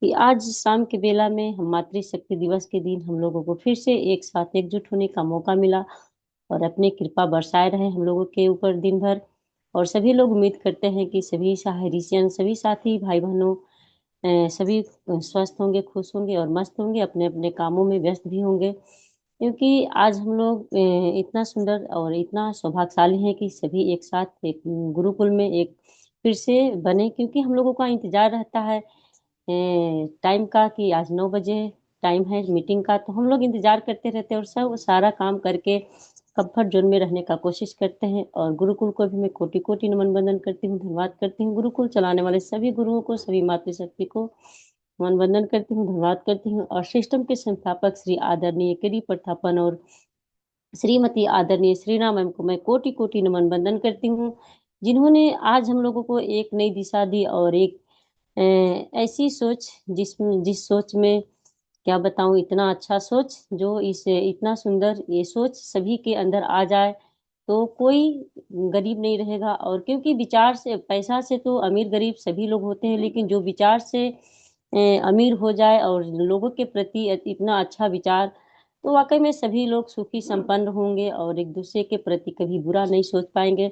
कि आज शाम के बेला में हम मातृशक्ति दिवस के दिन हम लोगों को फिर से एक साथ एकजुट होने का मौका मिला, और अपनी कृपा बरसाए रहे हम लोगों के ऊपर दिन भर। और सभी लोग उम्मीद करते हैं कि सभी सहारिसियन, सभी साथी भाई बहनों सभी स्वस्थ होंगे, खुश होंगे और मस्त होंगे, अपने अपने कामों में व्यस्त भी होंगे, क्योंकि आज हम लोग इतना सुंदर और इतना सौभाग्यशाली हैं कि सभी एक साथ एक गुरुकुल में एक फिर से बने, क्योंकि हम लोगों का इंतजार रहता है टाइम का कि आज 9 बजे टाइम है मीटिंग का, तो हम लोग इंतजार करते रहते हैं और सब सारा काम करके कंफर्ट जोन में रहने का कोशिश करते हैं। और गुरुकुल को भी मैं कोटि कोटि नमन बंदन करती हूँ, धन्यवाद करती हूँ। गुरुकुल चलाने वाले सभी गुरुओं को, सभी मातृशक्ति को नमन बंदन करती हूँ, धन्यवाद करती हूँ। और सिस्टम के संस्थापक श्री आदरणीय केडी प्रथापन और श्रीमती आदरणीय श्रीना मैम को मैं कोटि कोटि नमन बंदन करती हूँ, जिन्होंने आज हम लोगों को एक नई दिशा दी और एक ऐसी सोच जिस सोच में क्या बताऊं, इतना अच्छा सोच जो इस इतना सुंदर ये सोच सभी के अंदर आ जाए तो कोई गरीब नहीं रहेगा। और क्योंकि विचार से, पैसा से तो अमीर गरीब सभी लोग होते हैं, लेकिन जो विचार से अमीर हो जाए और लोगों के प्रति इतना अच्छा विचार, तो वाकई में सभी लोग सुखी संपन्न होंगे और एक दूसरे के प्रति कभी बुरा नहीं सोच पाएंगे।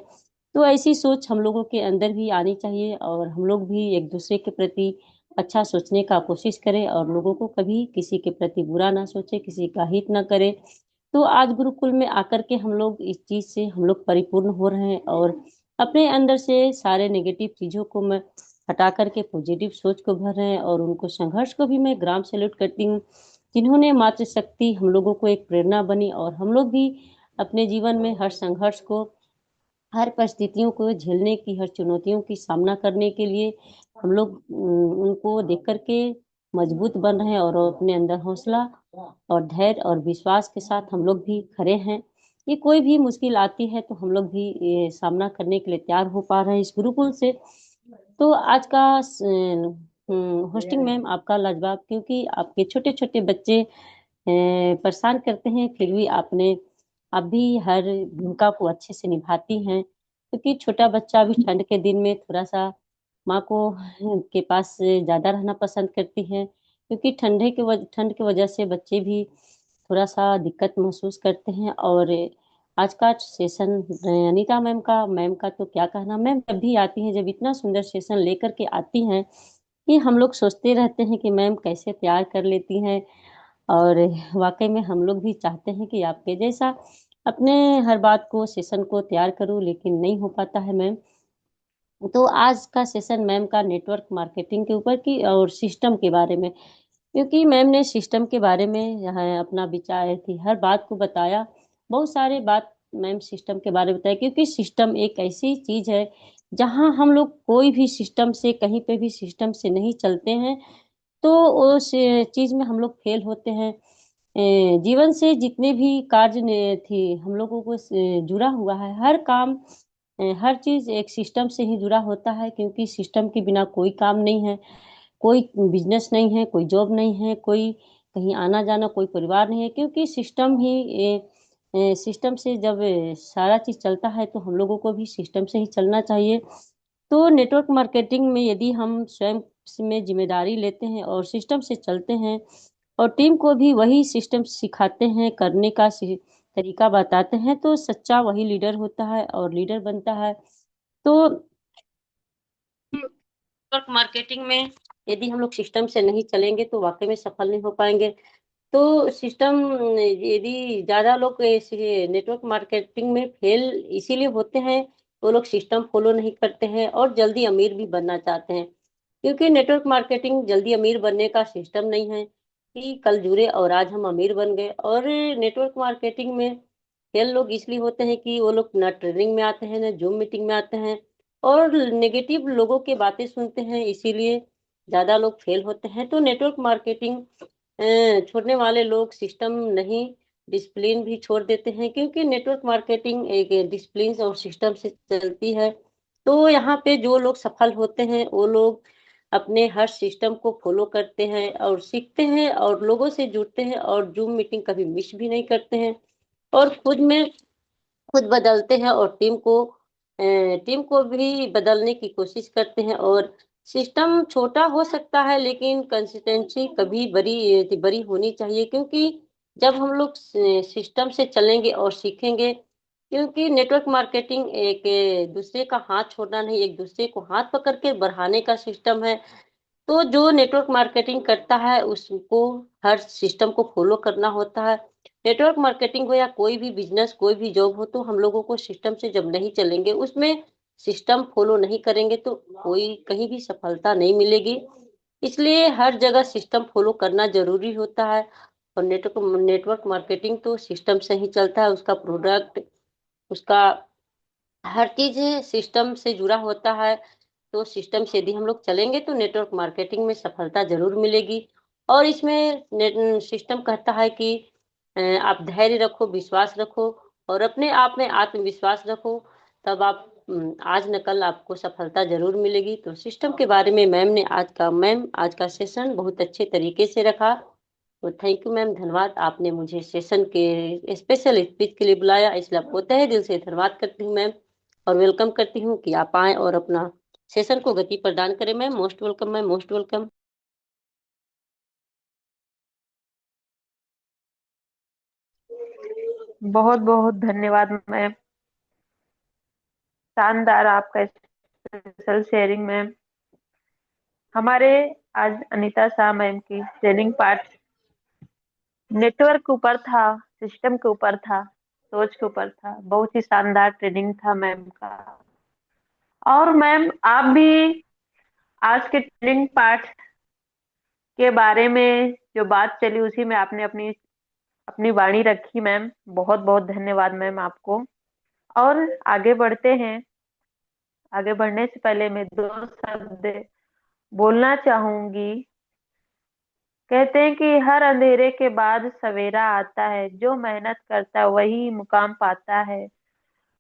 तो ऐसी सोच हम लोगों के अंदर भी आनी चाहिए और हम लोग भी एक दूसरे के प्रति अच्छा सोचने का कोशिश करें और लोगों को कभी किसी के प्रति बुरा ना सोचे, किसी का हित ना करे। तो आज गुरुकुल में आकर के हम लोग इस चीज से हम लोग परिपूर्ण हो रहे हैं और अपने अंदर से सारे नेगेटिव चीजों को मैं हटा करके पॉजिटिव सोच को भर रहे हैं। और उनको संघर्ष को भी मैं ग्राम सैल्यूट करती हूँ, जिन्होंने मातृशक्ति हम लोगों को एक प्रेरणा बनी और हम लोग भी अपने जीवन में हर संघर्ष को, हर परिस्थितियों को झेलने की, हर चुनौतियों की सामना करने के लिए हम लोग उनको देख करके मजबूत बन रहे हैं और अपने अंदर हौसला और धैर्य और विश्वास के साथ हम लोग भी खड़े हैं। ये कोई भी मुश्किल आती है तो हम लोग भी ये सामना करने के लिए तैयार हो पा रहे हैं इस गुरुकुल से। तो आज का होस्टिंग मैम आपका लाजवाब, क्योंकि आपके छोटे छोटे बच्चे परेशान करते हैं, फिर भी आप भी हर भूमिका को अच्छे से निभाती हैं, क्योंकि छोटा बच्चा भी ठंड के दिन में थोड़ा सा माँ को के पास ज्यादा रहना पसंद करती है, क्योंकि ठंड की वजह से बच्चे भी थोड़ा सा दिक्कत महसूस करते हैं। और आज का सेशन अनीता मैम का तो क्या कहना, मैम जब भी आती हैं, जब इतना सुंदर सेशन लेकर के आती हैं कि हम लोग सोचते रहते हैं कि मैम कैसे तैयार कर लेती हैं। और वाकई में हम लोग भी चाहते हैं कि आपके जैसा अपने हर बात को, सेशन को तैयार करूं, लेकिन नहीं हो पाता है मैम। तो आज का सेशन मैम का नेटवर्क मार्केटिंग के ऊपर की और सिस्टम के बारे में, क्योंकि मैम ने सिस्टम के बारे में यहाँ अपना विचार थी, हर बात को बताया, बहुत सारे बात मैम सिस्टम के बारे में बताया, क्योंकि सिस्टम एक ऐसी चीज है जहाँ हम लोग कोई भी सिस्टम से, कहीं पे भी सिस्टम से नहीं चलते हैं तो उस चीज में हम लोग फेल होते हैं। जीवन से जितने भी कार्य थी हम लोगों को जुड़ा हुआ है, हर काम हर चीज एक सिस्टम से ही जुड़ा होता है, क्योंकि सिस्टम के बिना कोई काम नहीं है, कोई बिजनेस नहीं है, कोई जॉब नहीं है, कोई कहीं आना जाना, कोई परिवार नहीं है, क्योंकि सिस्टम ही सिस्टम से जब सारा चीज चलता है तो हम लोगों को भी सिस्टम से ही चलना चाहिए। तो नेटवर्क मार्केटिंग में यदि हम स्वयं में जिम्मेदारी लेते हैं और सिस्टम से चलते हैं और टीम को भी वही सिस्टम सिखाते हैं, करने का तरीका बताते हैं, तो सच्चा वही लीडर होता है और लीडर बनता है। तो नेटवर्क मार्केटिंग में यदि हम लोग सिस्टम से नहीं चलेंगे तो वाकई में सफल नहीं हो पाएंगे। तो सिस्टम, यदि ज्यादा लोग नेटवर्क मार्केटिंग में फेल इसीलिए होते हैं, वो लोग सिस्टम फॉलो नहीं करते हैं और जल्दी अमीर भी बनना चाहते हैं, क्योंकि नेटवर्क मार्केटिंग जल्दी अमीर बनने का सिस्टम नहीं है कि कल जुड़े और आज हम अमीर बन गए। और नेटवर्क मार्केटिंग में फेल लोग इसलिए होते हैं कि वो लोग ना ट्रेनिंग में आते हैं, ना जूम मीटिंग में आते हैं और नेगेटिव लोगों की बातें सुनते हैं, इसीलिए ज्यादा लोग फेल होते हैं। तो नेटवर्क मार्केटिंग छोड़ने वाले लोग सिस्टम नहीं, डिसिप्लिन भी छोड़ देते हैं, क्योंकि नेटवर्क मार्केटिंग एक डिसिप्लिन और सिस्टम से चलती है। तो यहाँ पे जो लोग सफल होते हैं वो लोग अपने हर सिस्टम को फॉलो करते हैं और सीखते हैं और लोगों से जुड़ते हैं और जूम मीटिंग कभी मिस भी नहीं करते हैं और खुद बदलते हैं और टीम को भी बदलने की कोशिश करते हैं। और सिस्टम छोटा हो सकता है लेकिन कंसिस्टेंसी कभी बड़ी बड़ी होनी चाहिए, क्योंकि जब हम लोग सिस्टम से चलेंगे और सीखेंगे क्योंकि नेटवर्क मार्केटिंग एक दूसरे का हाथ छोड़ना नहीं, एक दूसरे को हाथ पकड़ के बढ़ाने का सिस्टम है। तो जो नेटवर्क मार्केटिंग करता है उसको हर सिस्टम को फॉलो करना होता है। नेटवर्क मार्केटिंग हो या कोई भी बिजनेस, कोई भी जॉब हो, तो हम लोगों को सिस्टम से जब नहीं चलेंगे, उसमें सिस्टम फॉलो नहीं करेंगे, तो कोई कहीं भी सफलता नहीं मिलेगी। इसलिए हर जगह सिस्टम फॉलो करना जरूरी होता है। और नेटवर्क नेटवर्क मार्केटिंग तो सिस्टम से ही चलता है। उसका प्रोडक्ट, उसका हर चीज सिस्टम से जुड़ा होता है। तो सिस्टम से यदि हम लोग चलेंगे तो नेटवर्क मार्केटिंग में सफलता जरूर मिलेगी। और इसमें सिस्टम कहता है कि आप धैर्य रखो, विश्वास रखो और अपने आप में आत्मविश्वास रखो, तब आप आज न कल आपको सफलता जरूर मिलेगी। तो सिस्टम के बारे में मैम आज का सेशन बहुत अच्छे तरीके से रखा। तो थैंक यू मैम, धन्यवाद। आपने मुझे सेशन के स्पेशल स्पीच के लिए बुलाया, इसलिए आपको तहे दिल से धन्यवाद करती हूँ मैम। और वेलकम करती हूँ कि आप आए और अपना सेशन को गति प्रदान करें ma'am. Most welcome ma'am, most welcome. बहुत बहुत धन्यवाद मैम, शानदार आपका स्पेशल शेयरिंग मैम। हमारे आज अनीता शाह मैम की ट्रेनिंग पार्ट नेटवर्क के ऊपर था, सिस्टम के ऊपर था, सोच के ऊपर था। बहुत ही शानदार ट्रेनिंग था मैम का। और मैम आप भी आज के ट्रेनिंग पार्ट के बारे में जो बात चली उसी में आपने अपनी अपनी वाणी रखी मैम। बहुत बहुत धन्यवाद मैम आपको। और आगे बढ़ते हैं। आगे बढ़ने से पहले मैं दो शब्द बोलना चाहूंगी। कहते हैं कि हर अंधेरे के बाद सवेरा आता है, जो मेहनत करता है वही मुकाम पाता है।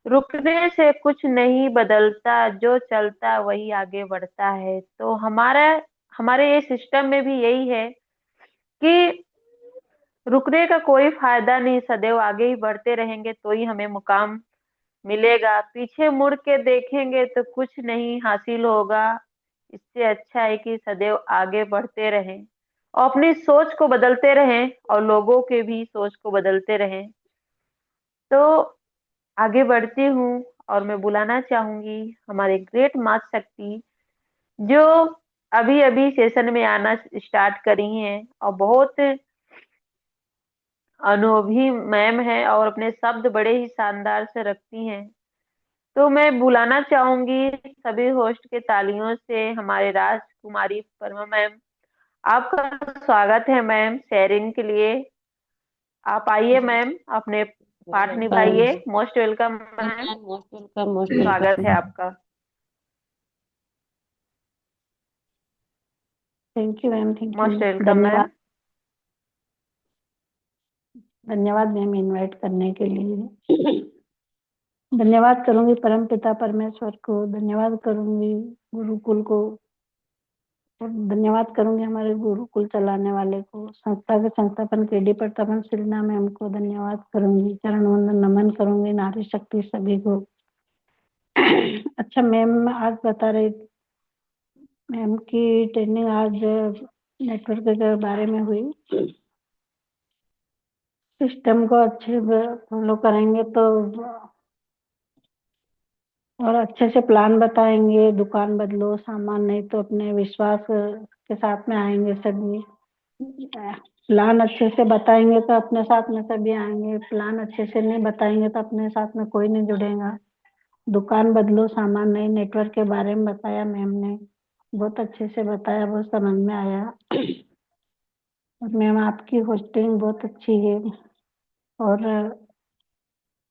रुकने से कुछ नहीं बदलता, जो चलता वही आगे बढ़ता है। तो हमारा हमारे ये सिस्टम में भी यही है कि रुकने का कोई फायदा नहीं, सदैव आगे ही बढ़ते रहेंगे तो ही हमें मुकाम मिलेगा। पीछे मुड़ के देखेंगे तो कुछ नहीं हासिल होगा। इससे अच्छा है कि सदैव आगे बढ़ते रहें और अपनी सोच को बदलते रहें और लोगों के भी सोच को बदलते रहें। तो आगे बढ़ती हूँ और मैं बुलाना चाहूंगी हमारे ग्रेट माँ शक्ति, जो अभी अभी सेशन में आना स्टार्ट करी हैं और बहुत अनुभवी मैम है और अपने शब्द बड़े ही शानदार से रखती हैं। तो मैं बुलाना चाहूंगी सभी होस्ट के तालियों से हमारे राजकुमारी परमा मैम। आपका स्वागत है मैम शेयरिंग के लिए। आप आइए मैम, अपने पाठ वेलकम निभाइए। Most welcome ma'am, ma'am, most welcome, most स्वागत है वेलकम। आपका। Thank you ma'am, thank you. Most welcome ma'am. धन्यवाद, धन्यवाद मैम इनवाइट करने के लिए। धन्यवाद करूंगी परम पिता परमेश्वर को, धन्यवाद करूंगी गुरुकुल को, और धन्यवाद करूंगी हमारे गुरुकुल चलाने वाले को, संस्था के संस्थापन केडी प्रतापन सिन्हा मैम को धन्यवाद करूंगी, चरण वंदन नमन करूंगी नारी शक्ति सभी को। अच्छा मैम, आज बता रही मैम की ट्रेनिंग आज नेटवर्क के बारे में हुई। सिस्टम को अच्छे फॉलो करेंगे तो और अच्छे से प्लान बताएंगे, दुकान बदलो सामान नहीं तो अपने विश्वास के साथ में आएंगे सभी। प्लान अच्छे से बताएंगे तो अपने साथ में सभी आएंगे, प्लान अच्छे से नहीं बताएंगे तो अपने साथ में कोई नहीं जुड़ेगा। दुकान बदलो सामान नहीं, नेटवर्क के बारे में बताया मैम ने, बहुत अच्छे से बताया, बहुत समझ में आया। और मैम आपकी होस्टिंग बहुत अच्छी है। और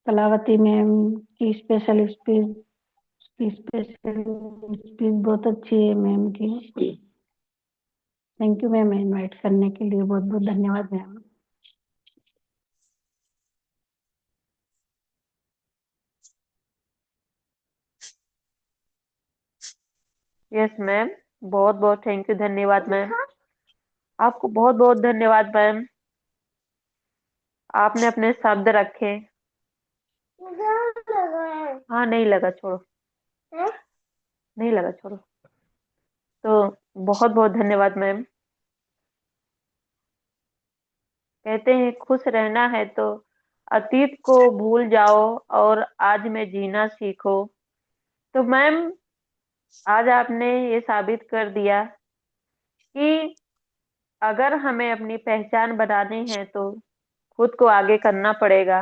कलावती मैम की स्पेशल स्पीच बहुत अच्छी है मैम की। थैंक यू मैम इनवाइट करने के लिए, बहुत बहुत धन्यवाद मैम। यस मैम, बहुत बहुत थैंक यू, धन्यवाद मैम। आपको बहुत बहुत धन्यवाद मैम, आपने अपने शब्द रखे। हाँ नहीं लगा, छोड़ो, नहीं लगा, छोड़ो। तो बहुत बहुत धन्यवाद मैम। कहते हैं खुश रहना है तो अतीत को भूल जाओ और आज में जीना सीखो। तो मैम, आज आपने ये साबित कर दिया कि अगर हमें अपनी पहचान बनानी है तो खुद को आगे करना पड़ेगा।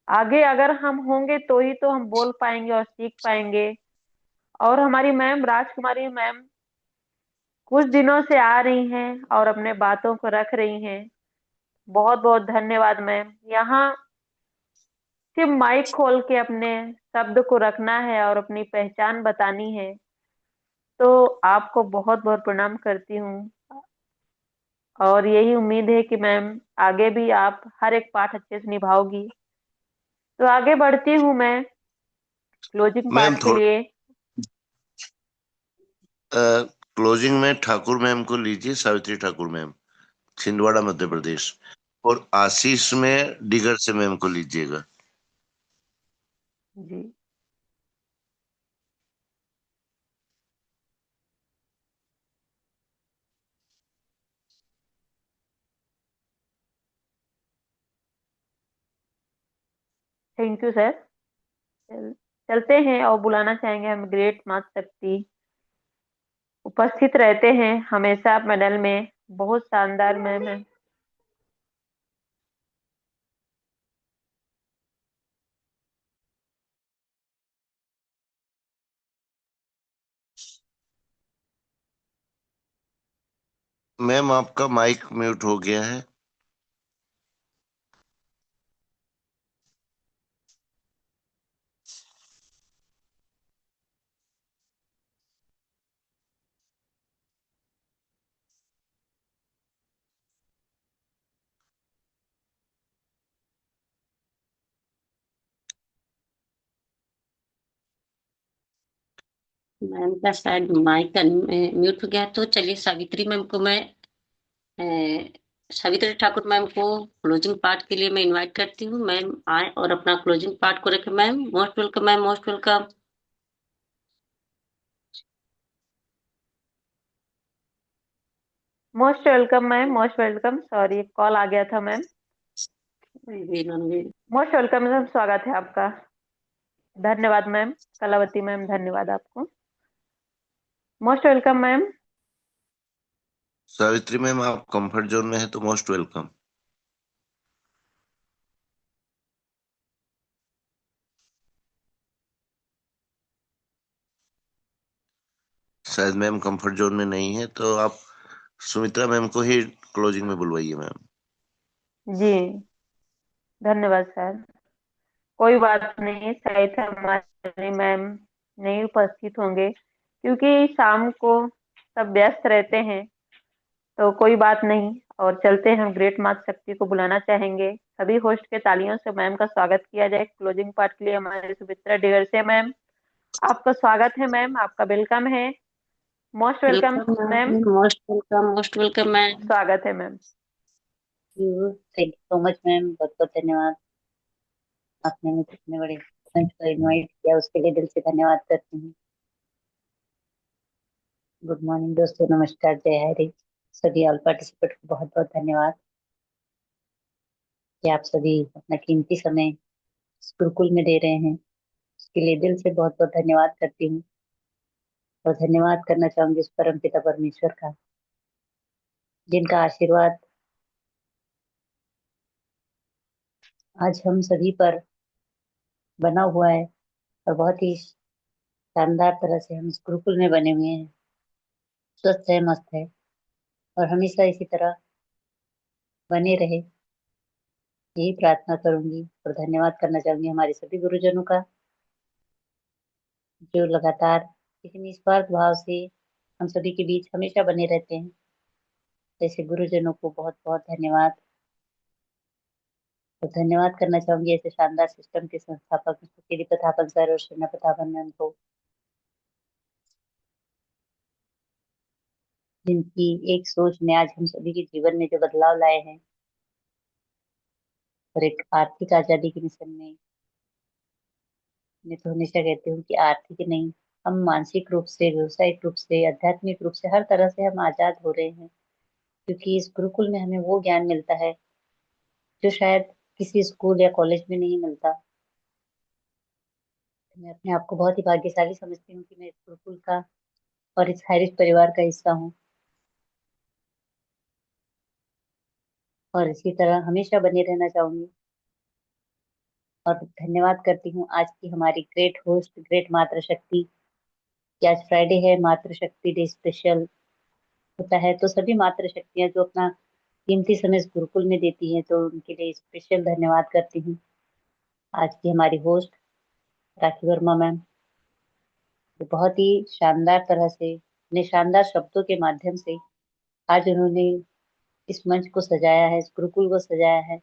आगे अगर हम होंगे तो ही तो हम बोल पाएंगे और सीख पाएंगे। और हमारी मैम, राजकुमारी मैम, कुछ दिनों से आ रही हैं और अपने बातों को रख रही हैं। बहुत बहुत धन्यवाद मैम। यहाँ सिर्फ माइक खोल के अपने शब्द को रखना है और अपनी पहचान बतानी है। तो आपको बहुत बहुत प्रणाम करती हूँ और यही उम्मीद है कि मैम आगे भी आप हर एक पाठ अच्छे से निभाओगी। तो आगे बढ़ती हूँ मैं क्लोजिंग मैम पार्ट के थोड़ा लिए। क्लोजिंग में ठाकुर मैम को लीजिए, सावित्री ठाकुर मैम, छिंदवाड़ा मध्य प्रदेश। और आशीष में डिगर से मैम को लीजिएगा। जी, थैंक यू सर। चलते हैं और बुलाना चाहेंगे हम ग्रेट माता शक्ति। उपस्थित रहते हैं हमेशा मेडल में, बहुत शानदार मैम है। मैम आपका माइक म्यूट हो गया है। मैम का शायद माइक म्यूट हो गया, तो चलिए सावित्री मैम को मैं सावित्री ठाकुर मैम को क्लोजिंग पार्ट के लिए मैं इनवाइट करती हूँ। मैम आए और अपना क्लोजिंग पार्ट को रखें। Ma'am most welcome, ma'am most welcome. Most welcome ma'am, most welcome. Sorry, call आ गया था मैम। मोस्ट वेलकम मैम, स्वागत है आपका। धन्यवाद मैम। कलावती मैम, धन्यवाद आपको। Most welcome ma'am. Savitri ma'am आप कंफर्ट जोन में है तो मोस्ट वेलकम। शायद मैम कंफर्ट जोन में नहीं है, तो आप सुमित्रा मैम को ही क्लोजिंग में बुलवाइए मैम। जी, धन्यवाद सर। कोई बात नहीं, शायद हमारे मैम नहीं उपस्थित होंगे क्योंकि शाम को सब व्यस्त रहते हैं। तो कोई बात नहीं, और चलते हैं हम ग्रेट माता शक्ति को बुलाना चाहेंगे। सभी होस्ट के तालियों से मैम का स्वागत किया जाए। क्लोजिंग पार्ट के लिए हमारे सुमित्रा डिगर से मैम, आपका स्वागत है मैम, आपका वेलकम है। Most welcome welcome ma'am, ma'am, most welcome, most welcome ma'am. स्वागत है ma'am. Thank you so much ma'am, बहुत बहुत धन्यवाद। आपने मुझे इतने बड़े मंच पर इनवाइट किया, उसके लिए दिल से धन्यवाद करती हूँ। गुड मॉर्निंग दोस्तों, नमस्कार, जय हरी। सभी ऑल पार्टिसिपेंट को बहुत बहुत धन्यवाद कि आप सभी अपना कीमती समय इस गुरुकुल में दे रहे हैं। उसके लिए दिल से बहुत बहुत धन्यवाद करती हूँ। और धन्यवाद करना चाहूंगी उस परम पिता परमेश्वर का, जिनका आशीर्वाद आज हम सभी पर बना हुआ है और बहुत ही शानदार तरह से हम इस गुरुकुल में बने हुए हैं। स्वस्थ है, मस्त है और हमेशा इसी तरह बने रहे, यही प्रार्थना करूंगी। और धन्यवाद करना चाहूंगी हमारे सभी गुरुजनों का, जो लगातार इसी निस्वार्थ भाव से हम सभी के बीच हमेशा बने रहते हैं। जैसे गुरुजनों को बहुत बहुत धन्यवाद। और धन्यवाद करना चाहूंगी ऐसे शानदार सिस्टम के संस्थापक केडी प्रतापन सर और शरणा प्रतापन मैम को, जिनकी एक सोच ने आज हम सभी के जीवन में जो बदलाव लाए हैं। और एक आर्थिक आजादी के मिशन में मैं तो हमेशा कहती हूँ कि आर्थिक नहीं, हम मानसिक रूप से, व्यवसायिक रूप से, आध्यात्मिक रूप से, हर तरह से हम आजाद हो रहे हैं। क्योंकि इस गुरुकुल में हमें वो ज्ञान मिलता है जो शायद किसी स्कूल या कॉलेज में नहीं मिलता। मैं अपने आप को बहुत ही भाग्यशाली समझती हूँ कि मैं इस गुरुकुल का और इस हाईरिच परिवार का हिस्सा हूँ, और इसी तरह हमेशा बने रहना चाहूंगी। और धन्यवाद करती हूँ आज की हमारी ग्रेट होस्ट, ग्रेट मातृशक्ति, कि आज फ्राइडे है, मातृशक्ति डे स्पेशल होता है, तो सभी मातृशक्तियां जो अपना कीमती समय इस गुरुकुल में देती हैं, तो उनके लिए स्पेशल धन्यवाद करती हूँ। आज की हमारी होस्ट राखी वर्मा मैम, जो बहुत ही शानदार तरह से अपने शानदार शब्दों के माध्यम से आज उन्होंने इस मंच को सजाया है, इस गुरुकुल को सजाया है,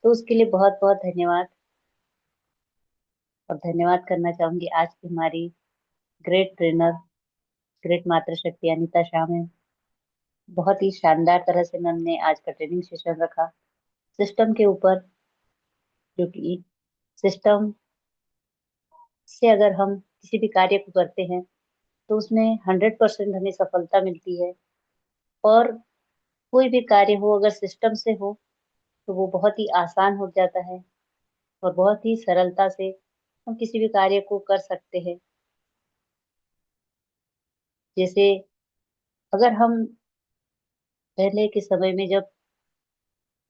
तो उसके लिए बहुत बहुत धन्यवाद। और धन्यवाद करना चाहूंगी आज की हमारी ग्रेट ट्रेनर, ग्रेट मातृशक्ति अनीता शाह मैम। बहुत ही शानदार तरह से मैम ने आज का ट्रेनिंग सेशन रखा सिस्टम के ऊपर, जो कि सिस्टम से अगर हम किसी भी कार्य को करते हैं तो उसमें 100% हमें सफलता मिलती है। और कोई भी कार्य हो अगर सिस्टम से हो तो वो बहुत ही आसान हो जाता है, और बहुत ही सरलता से हम किसी भी कार्य को कर सकते हैं। जैसे अगर हम पहले के समय में जब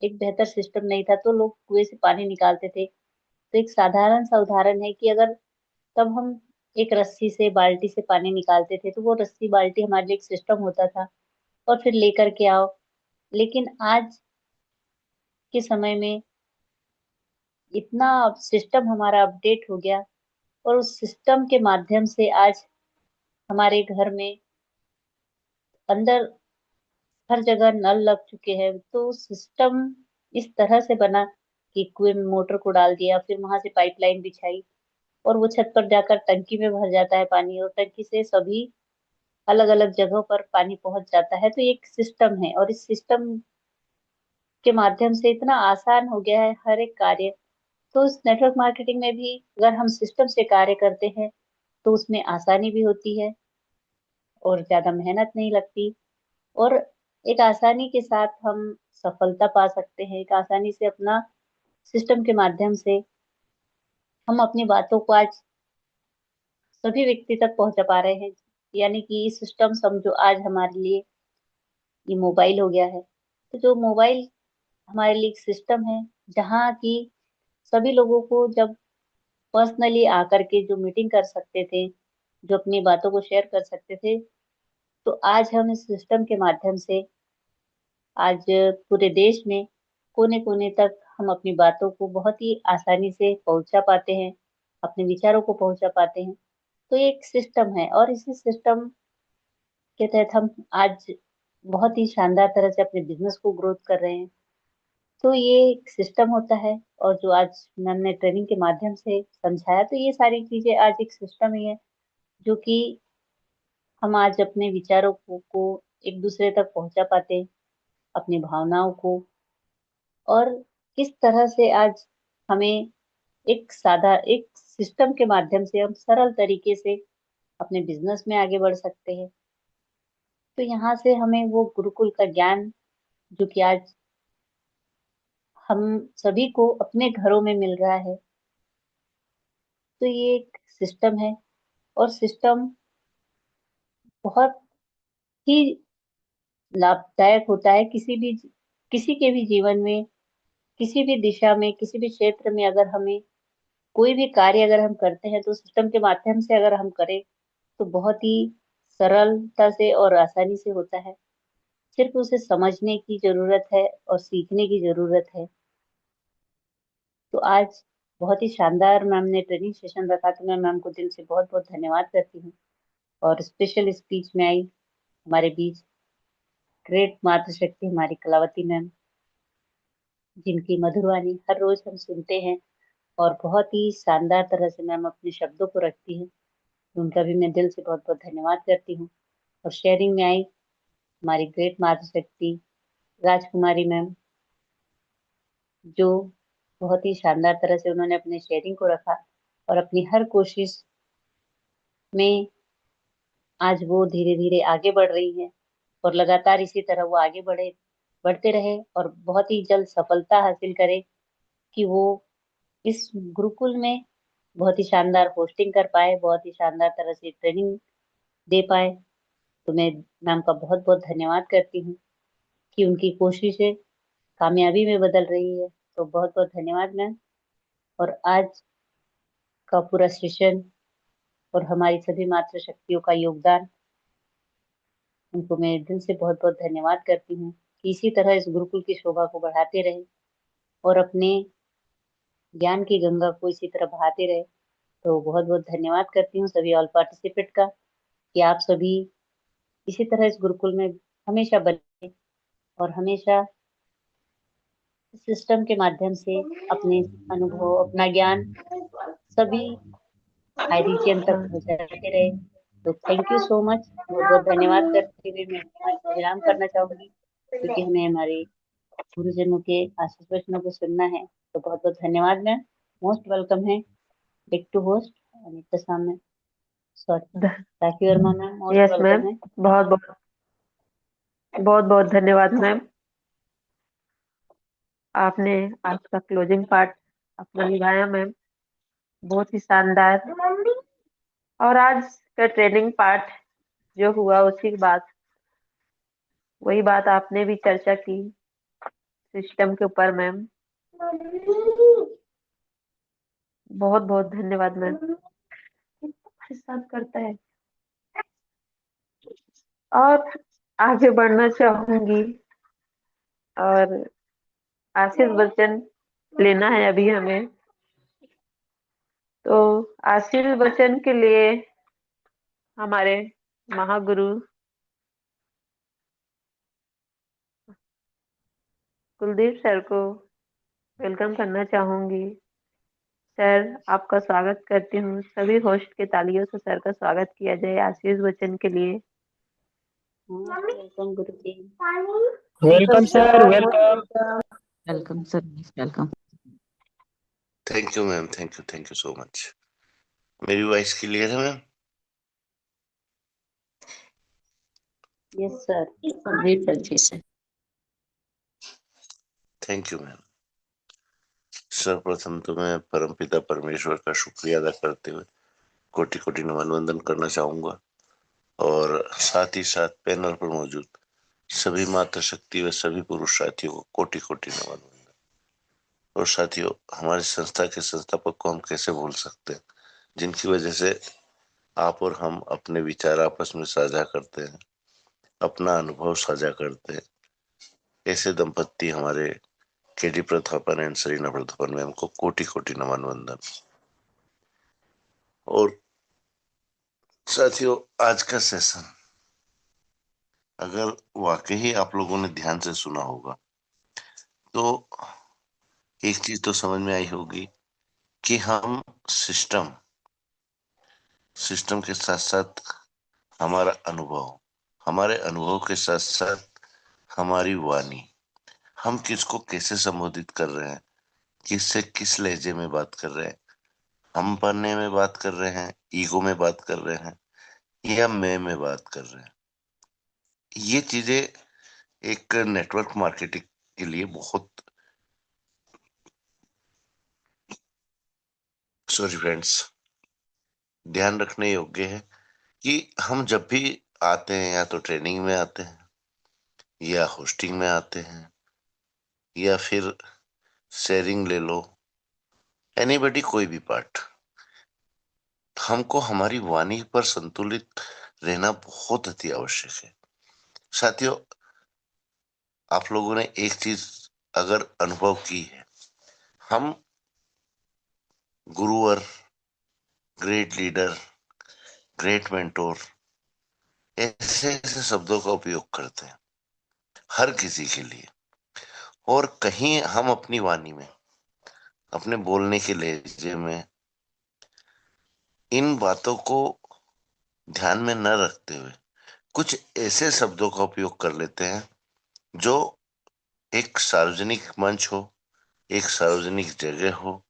एक बेहतर सिस्टम नहीं था तो लोग कुएं से पानी निकालते थे, तो एक साधारण सा उदाहरण है कि अगर तब हम एक रस्सी से, बाल्टी से पानी निकालते थे, तो वो रस्सी बाल्टी हमारे लिए एक सिस्टम होता था, और फिर लेकर के आओ। लेकिन आज के समय में इतना सिस्टम हमारा अपडेट हो गया, और उस सिस्टम के माध्यम से आज हमारे घर में अंदर हर जगह नल लग चुके हैं। तो सिस्टम इस तरह से बना कि कुएं में मोटर को डाल दिया, फिर वहां से पाइपलाइन बिछाई, और वो छत पर जाकर टंकी में भर जाता है पानी, और टंकी से सभी अलग अलग जगहों पर पानी पहुंच जाता है। तो ये एक सिस्टम है, और इस सिस्टम के माध्यम से इतना आसान हो गया है हर एक कार्य। तो इस नेटवर्क मार्केटिंग में भी अगर हम सिस्टम से कार्य करते हैं तो उसमें आसानी भी होती है, और ज्यादा मेहनत नहीं लगती, और एक आसानी के साथ हम सफलता पा सकते हैं। एक आसानी से अपना सिस्टम के माध्यम से हम अपनी बातों को आज सभी व्यक्ति तक पहुंचा पा रहे हैं। यानी कि ये सिस्टम समझो आज हमारे लिए ये मोबाइल हो गया है। तो जो मोबाइल हमारे लिए एक सिस्टम है, जहाँ की सभी लोगों को जब पर्सनली आकर के जो मीटिंग कर सकते थे, जो अपनी बातों को शेयर कर सकते थे, तो आज हम इस सिस्टम के माध्यम से आज पूरे देश में कोने कोने तक हम अपनी बातों को बहुत ही आसानी से पहुंचा पाते हैं, अपने विचारों को पहुंचा पाते हैं। तो ये एक सिस्टम है, और इसी सिस्टम के तहत हम आज बहुत ही शानदार तरह से अपने बिजनेस को ग्रोथ कर रहे हैं। तो ये एक सिस्टम होता है, और जो आज मैम ने ट्रेनिंग के माध्यम से समझाया, तो ये सारी चीजें आज एक सिस्टम ही है, जो कि हम आज अपने विचारों को एक दूसरे तक पहुंचा पाते हैं, अपनी भावनाओं को। और किस तरह से आज हमें एक सिस्टम के माध्यम से हम सरल तरीके से अपने बिजनेस में आगे बढ़ सकते हैं। तो यहाँ से हमें वो गुरुकुल का ज्ञान, जो कि आज हम सभी को अपने घरों में मिल रहा है, तो ये एक सिस्टम है। और सिस्टम बहुत ही लाभदायक होता है किसी के भी जीवन में, किसी भी दिशा में, किसी भी क्षेत्र में। अगर हमें कोई भी कार्य अगर हम करते हैं तो सिस्टम के माध्यम से अगर हम करें तो बहुत ही सरलता से और आसानी से होता है। सिर्फ उसे समझने की जरूरत है और सीखने की जरूरत है। तो आज बहुत ही शानदार मैम ने ट्रेनिंग सेशन रखा, तो मैं मैम को दिल से बहुत बहुत धन्यवाद करती हूँ। और स्पेशल स्पीच में आई हमारे बीच ग्रेट मातृशक्ति हमारी कलावती मैम, जिनकी मधुर वाणी हर रोज हम सुनते हैं, और बहुत ही शानदार तरह से मैम अपने शब्दों को रखती हैं। उनका भी मैं दिल से बहुत बहुत धन्यवाद करती हूँ। और शेयरिंग में आई हमारी ग्रेट मातृशक्ति राजकुमारी मैम, जो बहुत ही शानदार तरह से उन्होंने अपने शेयरिंग को रखा, और अपनी हर कोशिश में आज वो धीरे धीरे आगे बढ़ रही है, और लगातार इसी तरह वो आगे बढ़ते रहे, और बहुत ही जल्द सफलता हासिल करे। कि वो इस गुरुकुल में बहुत ही शानदार होस्टिंग कर पाए, बहुत ही शानदार तरह से ट्रेनिंग दे पाए। तो मैं मैम का बहुत बहुत धन्यवाद करती हूँ कि उनकी कोशिशें कामयाबी में बदल रही है। तो बहुत बहुत धन्यवाद मैम। और आज का पूरा सेशन और हमारी सभी मातृशक्तियों का योगदान, उनको मैं दिल से बहुत बहुत धन्यवाद करती हूँ कि इसी तरह इस गुरुकुल की शोभा को बढ़ाते रहे और अपने ज्ञान की गंगा को इसी तरह बहाते रहे। तो बहुत बहुत धन्यवाद करती हूँ सभी ऑल पार्टिसिपेंट का कि आप सभी इसी तरह इस गुरुकुल में हमेशा बने और हमेशा सिस्टम के माध्यम से अपने अनुभव, अपना ज्ञान सभी हाई रीजन तक पहुंचाते रहे। तो थैंक यू सो मच। बहुत बहुत धन्यवाद करते हुए मैं विराम करना चाहूंगी, क्योंकि हमें हमारे गुरुजनों के आशीष वचनों को सुनना है। तो बहुत बहुत धन्यवाद मैम। मोस्ट वेलकम है बैक टू होस्ट अनिता सामने। Sorry, Rakhi Verma ma'am most yes ma'am, welcome है। बहुत बहुत बहुत बहुत धन्यवाद मैम। आपने आज का क्लोजिंग पार्ट अपना निभाया मैम, बहुत ही शानदार। और आज का ट्रेनिंग पार्ट जो हुआ उसी बात, वही बात आपने भी चर्चा की सिस्टम के ऊपर मैम। बहुत बहुत धन्यवाद मैम। साथ करता है और आगे बढ़ना चाहूंगी और आशीष वचन लेना है अभी हमें। तो आशीष वचन के लिए हमारे महागुरु कुलदीप सर को वेलकम करना चाहूंगी। सर, आपका स्वागत करती हूँ। सभी होस्ट के तालियों से सर का स्वागत किया जाए आशीष वचन के लिए। Most welcome Guru ji. Welcome sir, welcome. Welcome sir, welcome. Thank you ma'am, thank you so much. मेरी वॉइस क्लियर है मैम? Yes sir. जी सर। Thank you ma'am. सर्वप्रथम तो मैं परमपिता परमेश्वर का शुक्रिया अदा करते हुए कोटि कोटि नमन वंदन करना चाहूंगा, और साथ ही साथ पैनल पर मौजूद सभी मातृशक्ति व सभी पुरुष साथियों को कोटि कोटि नमन वंदन। और साथियों, हमारी संस्था के संस्थापक को हम कैसे भूल सकते हैं, जिनकी वजह से आप और हम अपने विचार आपस में साझा करते हैं, अपना अनुभव साझा करते हैं। ऐसे दंपत्ति हमारे KD Pratapan and Sarina Pratapan ma'am को कोटि कोटि नमन वंदन। और साथियों, आज का सेशन अगर वाकई आप लोगों ने ध्यान से सुना होगा तो एक चीज तो समझ में आई होगी कि हम सिस्टम के साथ साथ हमारा अनुभव, हमारे अनुभव के साथ साथ हमारी वाणी, हम किसको कैसे संबोधित कर रहे हैं, किससे किस लहजे में बात कर रहे हैं, हम पढ़ने में बात कर रहे हैं, ईगो में बात कर रहे हैं, या मैं में बात कर रहे हैं। ये चीजें एक नेटवर्क मार्केटिंग के लिए बहुत, सॉरी फ्रेंड्स, ध्यान रखने योग्य है कि हम जब भी आते हैं, या तो ट्रेनिंग में आते हैं, या होस्टिंग में आते हैं, या फिर शेयरिंग ले लो, एनीबडी, कोई भी पार्ट, हमको हमारी वाणी पर संतुलित रहना बहुत अति आवश्यक है। साथियों, आप लोगों ने एक चीज अगर अनुभव की है, हम गुरुवर, ग्रेट लीडर, ग्रेट मेंटोर, ऐसे ऐसे शब्दों का उपयोग करते हैं हर किसी के लिए, और कहीं हम अपनी वाणी में, अपने बोलने के लहजे में इन बातों को ध्यान में न रखते हुए कुछ ऐसे शब्दों का उपयोग कर लेते हैं जो एक सार्वजनिक मंच हो, एक सार्वजनिक जगह हो,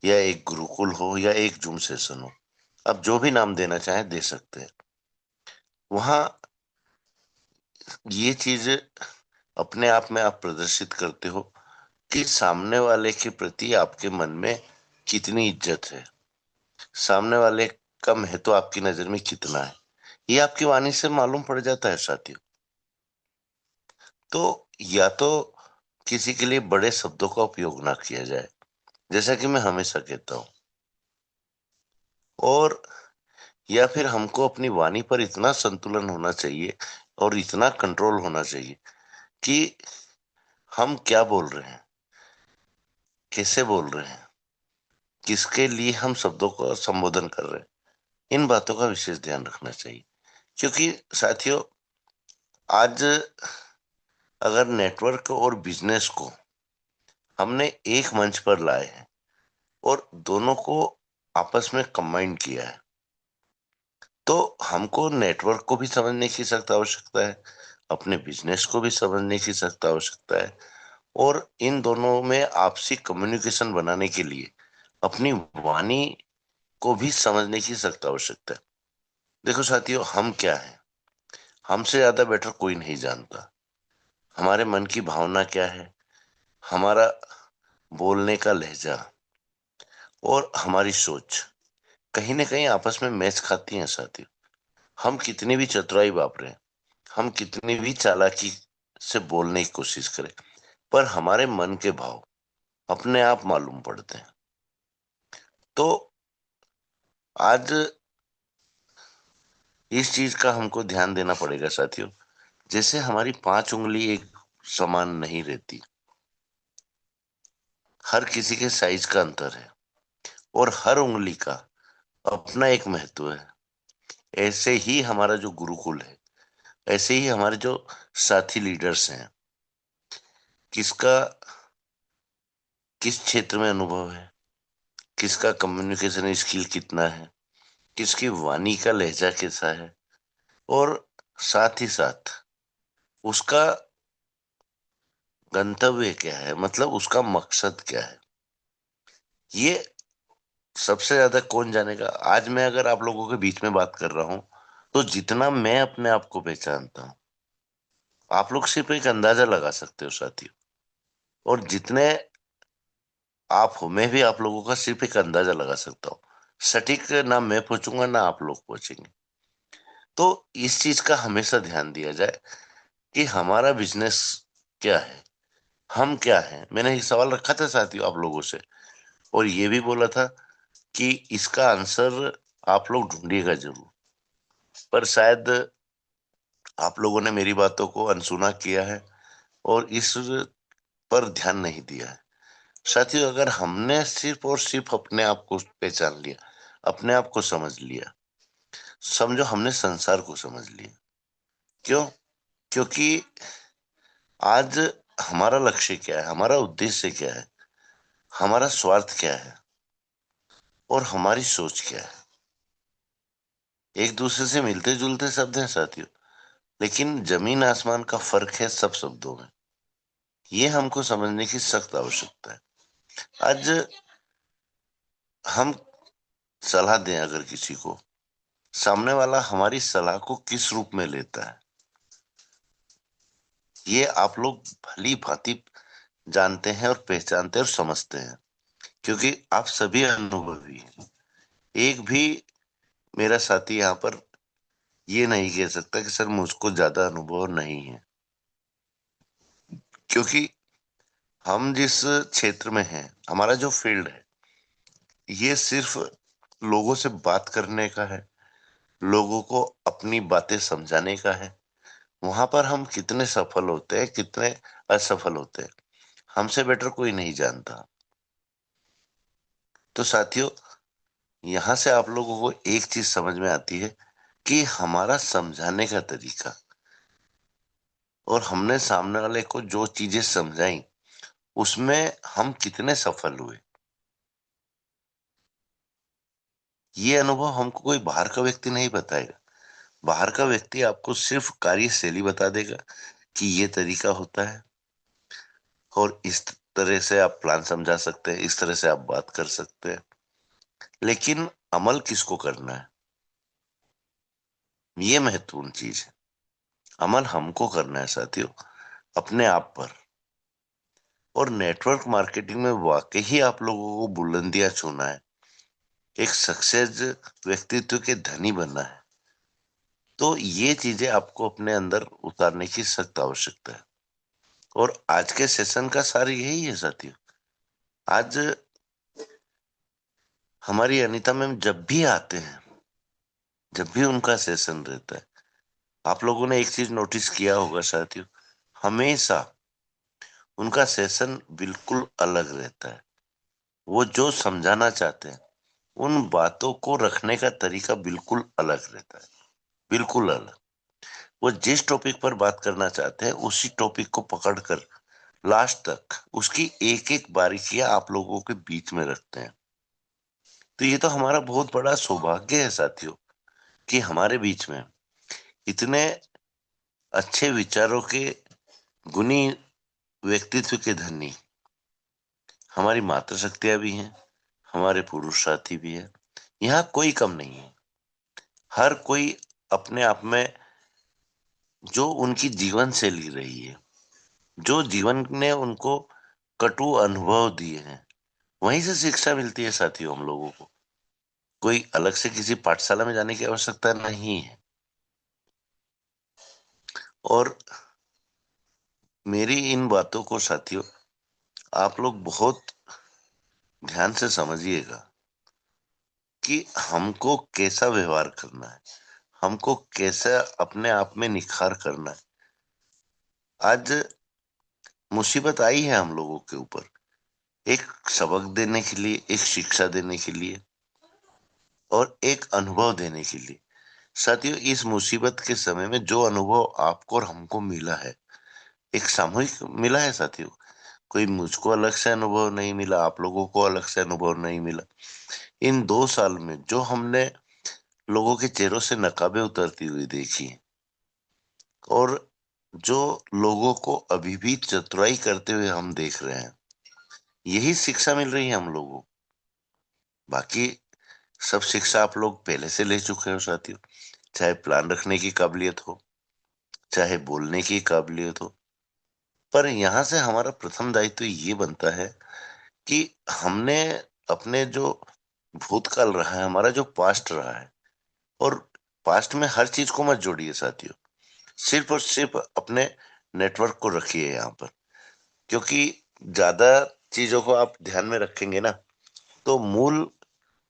या एक गुरुकुल हो, या एक जूम सेशन हो, अब जो भी नाम देना चाहे दे सकते हैं। वहां ये चीज अपने आप में आप प्रदर्शित करते हो कि सामने वाले के प्रति आपके मन में कितनी इज्जत है, सामने वाले कम है तो आपकी नजर में कितना है, ये आपकी वाणी से मालूम पड़ जाता है साथियों। तो या तो किसी के लिए बड़े शब्दों का उपयोग ना किया जाए, जैसा कि मैं हमेशा कहता हूं, और या फिर हमको अपनी वाणी पर इतना संतुलन होना चाहिए और इतना कंट्रोल होना चाहिए कि हम क्या बोल रहे हैं, कैसे बोल रहे हैं, किसके लिए हम शब्दों का संबोधन कर रहे हैं, इन बातों का विशेष ध्यान रखना चाहिए। क्योंकि साथियों, आज अगर नेटवर्क और बिजनेस को हमने एक मंच पर लाए हैं और दोनों को आपस में कंबाइन किया है, तो हमको नेटवर्क को भी समझने की सख्त आवश्यकता है, अपने बिजनेस को भी समझने की सख्त आवश्यकता है, और इन दोनों में आपसी कम्युनिकेशन बनाने के लिए अपनी वाणी को भी समझने की सख्त आवश्यकता है। देखो साथियों, हम क्या है, हमसे ज्यादा बेटर कोई नहीं जानता हमारे मन की भावना क्या है, हमारा बोलने का लहजा और हमारी सोच कहीं ना कहीं आपस में मैच खाती हैं साथियों। हम कितनी भी चतुराई वापरें, हम कितनी भी चालाकी से बोलने की कोशिश करें, पर हमारे मन के भाव अपने आप मालूम पड़ते हैं। तो आज इस चीज का हमको ध्यान देना पड़ेगा साथियों। जैसे हमारी 5 उंगली एक समान नहीं रहती, हर किसी के साइज का अंतर है और हर उंगली का अपना एक महत्व है। ऐसे ही हमारा जो गुरुकुल है, ऐसे ही हमारे जो साथी लीडर्स हैं, किसका किस क्षेत्र में अनुभव है, किसका कम्युनिकेशन स्किल कितना है, किसकी वाणी का लहजा कैसा है, और साथ ही साथ उसका गंतव्य क्या है, मतलब उसका मकसद क्या है, ये सबसे ज्यादा कौन जानेगा। आज मैं अगर आप लोगों के बीच में बात कर रहा हूं, तो जितना मैं अपने आप को पहचानता हूं, आप लोग सिर्फ एक अंदाजा लगा सकते हो साथियों। और जितने आप हो, मैं भी आप लोगों का सिर्फ एक अंदाजा लगा सकता हूँ। सटीक ना मैं पहुंचूंगा ना आप लोग पहुंचेंगे। तो इस चीज का हमेशा ध्यान दिया जाए कि हमारा बिजनेस क्या है, हम क्या हैं। मैंने एक सवाल रखा था साथियों आप लोगों से, और ये भी बोला था कि इसका आंसर आप लोग ढूंढिएगा जरूर, पर शायद आप लोगों ने मेरी बातों को अनसुना किया है और इस पर ध्यान नहीं दिया है। साथियों, अगर हमने सिर्फ और सिर्फ अपने आप को पहचान लिया, अपने आप को समझ लिया, समझो हमने संसार को समझ लिया। क्यों? क्योंकि आज हमारा लक्ष्य क्या है, हमारा उद्देश्य क्या है, हमारा स्वार्थ क्या है और हमारी सोच क्या है, एक दूसरे से मिलते जुलते शब्द हैं साथियों, लेकिन जमीन आसमान का फर्क है सब शब्दों में। ये हमको समझने की सख्त आवश्यकता है। आज हम सलाह दें अगर किसी को, सामने वाला हमारी सलाह को किस रूप में लेता है, ये आप लोग भली भांति जानते हैं और पहचानते हैं और समझते हैं, क्योंकि आप सभी अनुभवी हैं। एक भी मेरा साथी यहाँ पर ये नहीं कह सकता कि सर मुझको ज्यादा अनुभव नहीं है, क्योंकि हम जिस क्षेत्र में हैं, हमारा जो फील्ड है, ये सिर्फ लोगों से बात करने का है, लोगों को अपनी बातें समझाने का है। वहां पर हम कितने सफल होते हैं, कितने असफल होते हैं, हमसे बेटर कोई नहीं जानता। तो साथियों, यहां से आप लोगों को एक चीज समझ में आती है कि हमारा समझाने का तरीका और हमने सामने वाले को जो चीजें समझाई, उसमें हम कितने सफल हुए। ये अनुभव हमको कोई बाहर का व्यक्ति नहीं बताएगा। बाहर का व्यक्ति आपको सिर्फ कार्यशैली बता देगा कि ये तरीका होता है और इस तरह से आप प्लान समझा सकते हैं, इस तरह से आप बात कर सकते हैं, लेकिन अमल किसको करना है, ये महत्वपूर्ण चीज है। अमल हमको करना है साथियों, अपने आप पर। और नेटवर्क मार्केटिंग में वाकई ही आप लोगों को बुलंदियां छूना है, एक सक्सेस व्यक्तित्व के धनी बनना है, तो ये चीजें आपको अपने अंदर उतारने की सख्त आवश्यकता है। और आज के सेशन का सार यही है साथियों। आज हमारी अनीता मैम जब भी आते हैं, जब भी उनका सेशन रहता है, आप लोगों ने एक चीज नोटिस किया होगा साथियों, हमेशा उनका सेशन बिल्कुल अलग रहता है। वो जो समझाना चाहते हैं उन बातों को रखने का तरीका बिल्कुल अलग रहता है, बिल्कुल अलग। वो जिस टॉपिक पर बात करना चाहते हैं उसी टॉपिक को पकड़कर लास्ट तक उसकी एक एक बारीकियां आप लोगों के बीच में रखते हैं। तो ये तो हमारा बहुत बड़ा सौभाग्य है साथियों कि हमारे बीच में इतने अच्छे विचारों के गुणी व्यक्तित्व के धनी हमारी मातृशक्तियां भी हैं, हमारे पुरुष साथी भी हैं। यहाँ कोई कम नहीं है। हर कोई अपने आप में जो उनकी जीवन शैली रही है, जो जीवन ने उनको कटु अनुभव दिए हैं, वहीं से शिक्षा मिलती है साथियों हम लोगों को। कोई अलग से किसी पाठशाला में जाने की आवश्यकता नहीं है। और मेरी इन बातों को साथियों आप लोग बहुत ध्यान से समझिएगा कि हमको कैसा व्यवहार करना है, हमको कैसा अपने आप में निखार करना है। आज मुसीबत आई है हम लोगों के ऊपर एक सबक देने के लिए, एक शिक्षा देने के लिए और एक अनुभव देने के लिए। साथियों इस मुसीबत के समय में जो अनुभव आपको और हमको मिला है, एक सामूहिक मिला है साथियों। कोई मुझको अलग से अनुभव नहीं मिला, आप लोगों को अलग से अनुभव नहीं मिला। इन 2 साल में जो हमने लोगों के चेहरों से नकाबें उतरती हुई देखी और जो लोगों को अभी भी चतुराई करते हुए हम देख रहे हैं, यही शिक्षा मिल रही है हम लोगों को। बाकी सब शिक्षा आप लोग पहले से ले चुके हो साथियों, चाहे प्लान रखने की काबिलियत हो, चाहे बोलने की काबिलियत हो। पर यहाँ से हमारा प्रथम दायित्व ये बनता है कि हमने अपने जो भूतकाल रहा है, हमारा जो पास्ट रहा है, और पास्ट में हर चीज को मत जोड़िए साथियों, सिर्फ और सिर्फ अपने नेटवर्क को रखिए यहाँ पर। क्योंकि ज्यादा चीजों को आप ध्यान में रखेंगे ना तो मूल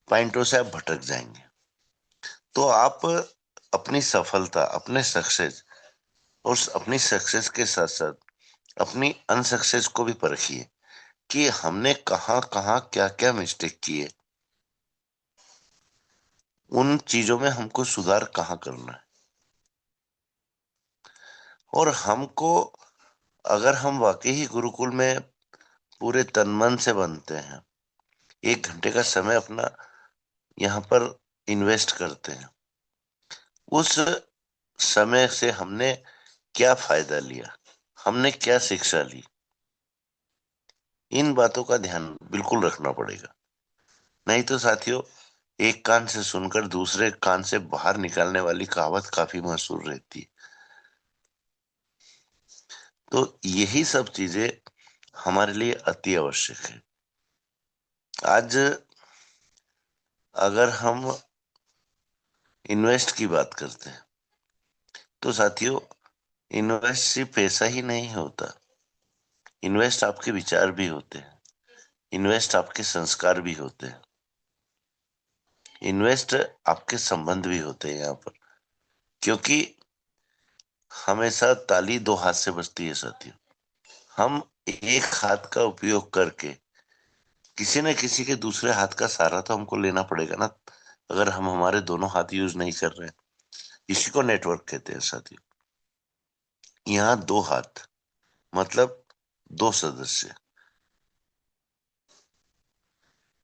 पॉइंटों से आप भटक जाएंगे। तो आप अपनी सफलता, अपने सक्सेस और अपनी सक्सेस के साथ साथ अपनी अनसक्सेस को भी परखिए कि हमने कहाँ कहाँ क्या क्या मिस्टेक किए, उन चीजों में हमको सुधार कहाँ करना है। और हमको, अगर हम वाकई ही गुरुकुल में पूरे तन मन से बनते हैं, 1 घंटे का समय अपना यहाँ पर इन्वेस्ट करते हैं, उस समय से हमने क्या फायदा लिया, हमने क्या शिक्षा ली, इन बातों का ध्यान बिल्कुल रखना पड़ेगा। नहीं तो साथियों एक कान से सुनकर दूसरे कान से बाहर निकालने वाली कहावत काफी मशहूर रहती है। तो यही सब चीजें हमारे लिए अति आवश्यक है। आज अगर हम इन्वेस्ट की बात करते हैं तो साथियों इन्वेस्ट सिर्फ पैसा ही नहीं होता, इन्वेस्ट आपके विचार भी होते हैं, इन्वेस्ट आपके संस्कार भी होते हैं, इन्वेस्ट आपके संबंध भी होते हैं यहाँ पर। क्योंकि हमेशा ताली 2 हाथ से बजती है साथियों। हम एक हाथ का उपयोग करके किसी न किसी के दूसरे हाथ का सहारा तो हमको लेना पड़ेगा ना, अगर हम हमारे दोनों हाथ यूज नहीं कर रहे हैं। इसी को नेटवर्क कहते हैं साथियों। यहाँ 2 हाथ मतलब 2 सदस्य,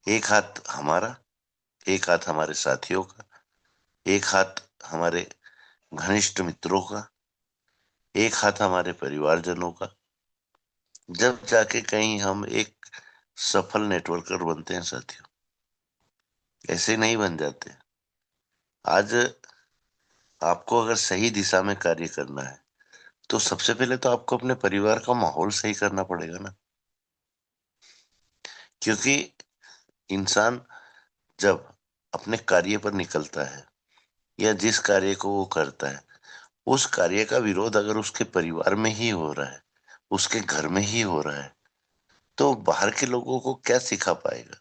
एक हाथ हमारा, एक हाथ हमारे साथियों का, एक हाथ हमारे घनिष्ठ मित्रों का, एक हाथ हमारे परिवारजनों का। जब जाके कहीं हम एक सफल नेटवर्कर बनते हैं साथियों, ऐसे नहीं बन जाते। आज आपको अगर सही दिशा में कार्य करना है तो सबसे पहले तो आपको अपने परिवार का माहौल सही करना पड़ेगा ना। क्योंकि इंसान जब अपने कार्य पर निकलता है या जिस कार्य को वो करता है, उस कार्य का विरोध अगर उसके परिवार में ही हो रहा है, उसके घर में ही हो रहा है, तो बाहर के लोगों को क्या सिखा पाएगा?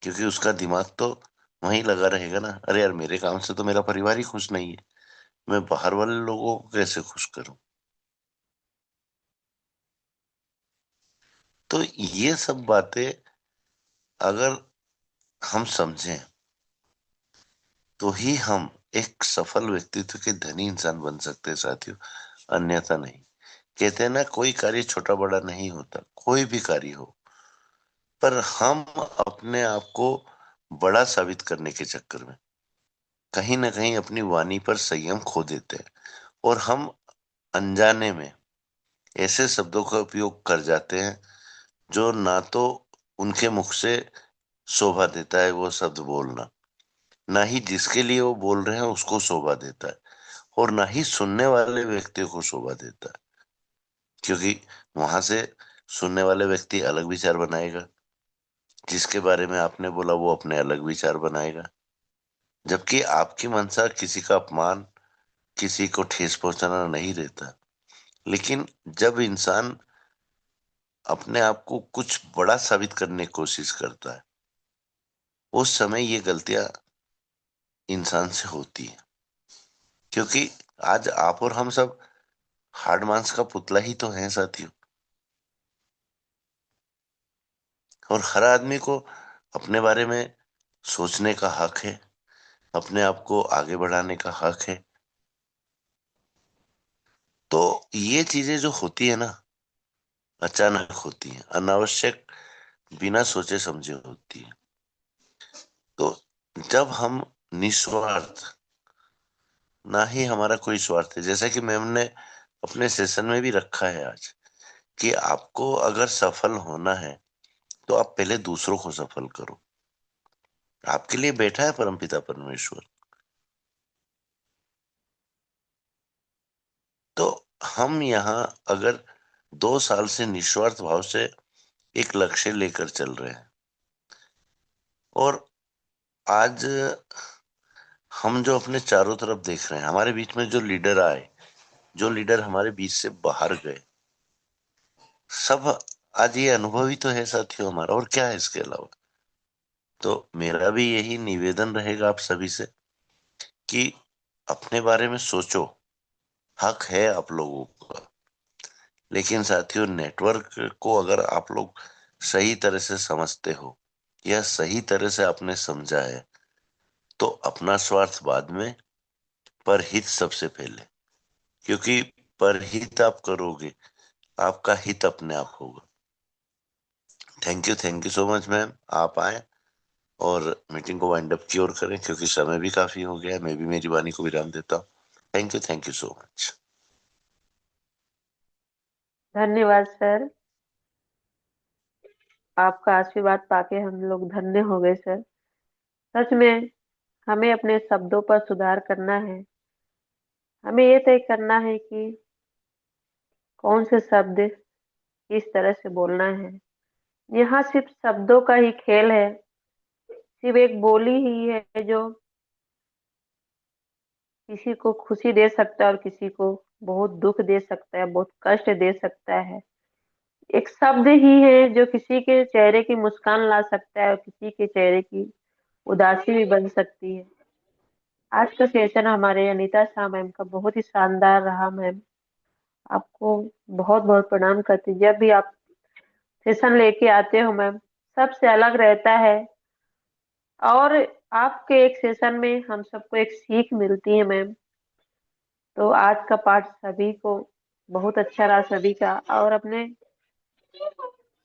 क्योंकि उसका दिमाग तो वहीं लगा रहेगा ना, अरे यार मेरे काम से तो मेरा परिवार ही खुश नहीं है, मैं बाहर वाले लोगों को कैसे खुश करूं? तो ये सब बातें अगर हम समझें तो ही हम एक सफल व्यक्तित्व के धनी इंसान बन सकते हैं साथियों, अन्यथा नहीं। कहते हैं ना, कोई कार्य छोटा बड़ा नहीं होता, कोई भी कार्य हो, पर हम अपने आप को बड़ा साबित करने के चक्कर में कहीं ना कहीं अपनी वाणी पर संयम खो देते हैं, और हम अनजाने में ऐसे शब्दों का उपयोग कर जाते हैं जो ना तो उनके मुख से शोभा देता है वो शब्द बोलना, ना ही जिसके लिए वो बोल रहे हैं उसको शोभा देता है, और ना ही सुनने वाले व्यक्ति को शोभा देता है। क्योंकि वहां से सुनने वाले व्यक्ति अलग विचार बनाएगा, जिसके बारे में आपने बोला वो अपने अलग विचार बनाएगा, जबकि आपकी मंशा किसी का अपमान, किसी को ठेस पहुंचाना नहीं रहता। लेकिन जब इंसान अपने आप को कुछ बड़ा साबित करने की कोशिश करता है, उस समय ये गलतियां इंसान से होती है। क्योंकि आज आप और हम सब हाड़ मांस का पुतला ही तो हैं साथियों, और हर आदमी को अपने बारे में सोचने का हक है, अपने आप को आगे बढ़ाने का हक है। तो ये चीजें जो होती है ना, अचानक होती है, अनावश्यक, बिना सोचे समझे होती है। तो जब हम निस्वार्थ, ना ही हमारा कोई स्वार्थ है, जैसा कि मैम ने अपने सेशन में भी रखा है आज, कि आपको अगर सफल होना है तो आप पहले दूसरों को सफल करो। आपके लिए बैठा है परमपिता परमेश्वर। तो हम यहाँ अगर 2 साल से निस्वार्थ भाव से एक लक्ष्य लेकर चल रहे हैं, और आज हम जो अपने चारों तरफ देख रहे हैं, हमारे बीच में जो लीडर आए, जो लीडर हमारे बीच से बाहर गए, सब आज ये अनुभवी तो है साथियों हमारा, और क्या है इसके अलावा। तो मेरा भी यही निवेदन रहेगा आप सभी से कि अपने बारे में सोचो, हक है आप लोगों का। लेकिन साथियों, नेटवर्क को अगर आप लोग सही तरह से समझते हो या सही तरह से आपने समझा है, तो अपना स्वार्थ बाद में, परहित सबसे पहले। क्योंकि परहित आप करोगे, आपका हित अपने आप होगा। Thank you so much ma'am, आप आए और मीटिंग को वाइंड अप की ओर करें, क्योंकि समय भी काफी हो गया है। मैं भी मेरी वाणी को विराम देता हूँ। Thank you so much. धन्यवाद सर, आपका आशीर्वाद पाके हम लोग धन्य हो गए सर। सच में हमें अपने शब्दों पर सुधार करना है। हमें ये तय करना है कि कौन से शब्द किस तरह से बोलना है। यहाँ सिर्फ शब्दों का ही खेल है, सिर्फ एक बोली ही है जो किसी को खुशी दे सकता है और किसी को बहुत दुख दे सकता है, बहुत कष्ट दे सकता है। एक शब्द ही है जो किसी के चेहरे की मुस्कान ला सकता है और किसी के चेहरे की उदासी भी बन सकती है। आज का सेशन हमारे अनीता शाह मैम का बहुत ही शानदार रहा। मैम आपको बहुत बहुत प्रणाम करती हूँ। जब भी आप सेशन लेके आते हो मैम, सबसे अलग रहता है, और आपके एक सेशन में हम सबको एक सीख मिलती है मैम। तो आज का पाठ सभी को बहुत अच्छा रहा सभी का, और अपने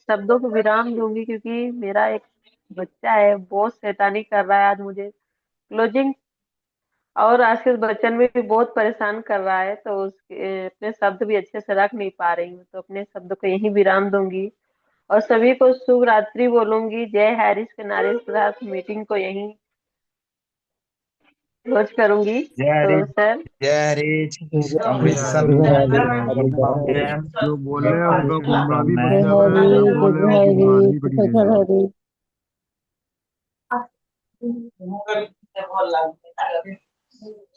शब्दों को विराम दूंगी क्योंकि मेरा एक बच्चा है, बहुत शैतानी कर रहा है आज मुझे क्लोजिंग, और आशीष बच्चन में भी बहुत परेशान कर रहा है, तो उसके अपने शब्द भी अच्छे से रख नहीं पा रही हूँ, तो अपने शब्द को यहीं विराम दूंगी और सभी को शुभ रात्रि बोलूंगी। जय हैरिस के नारे के साथ मीटिंग को यहीं रोज करूंगी। जय हरी, तो सर जय हरी। अमृतसर जय में हरी, हैं, जो बोल रहे हैं उनका गुमराह भी जय बड़ी ज्यादा है, हरि, जो जय बोल रहे हैं वो हरि, गुमान भी बड़ी जय ज्यादा है। हरि।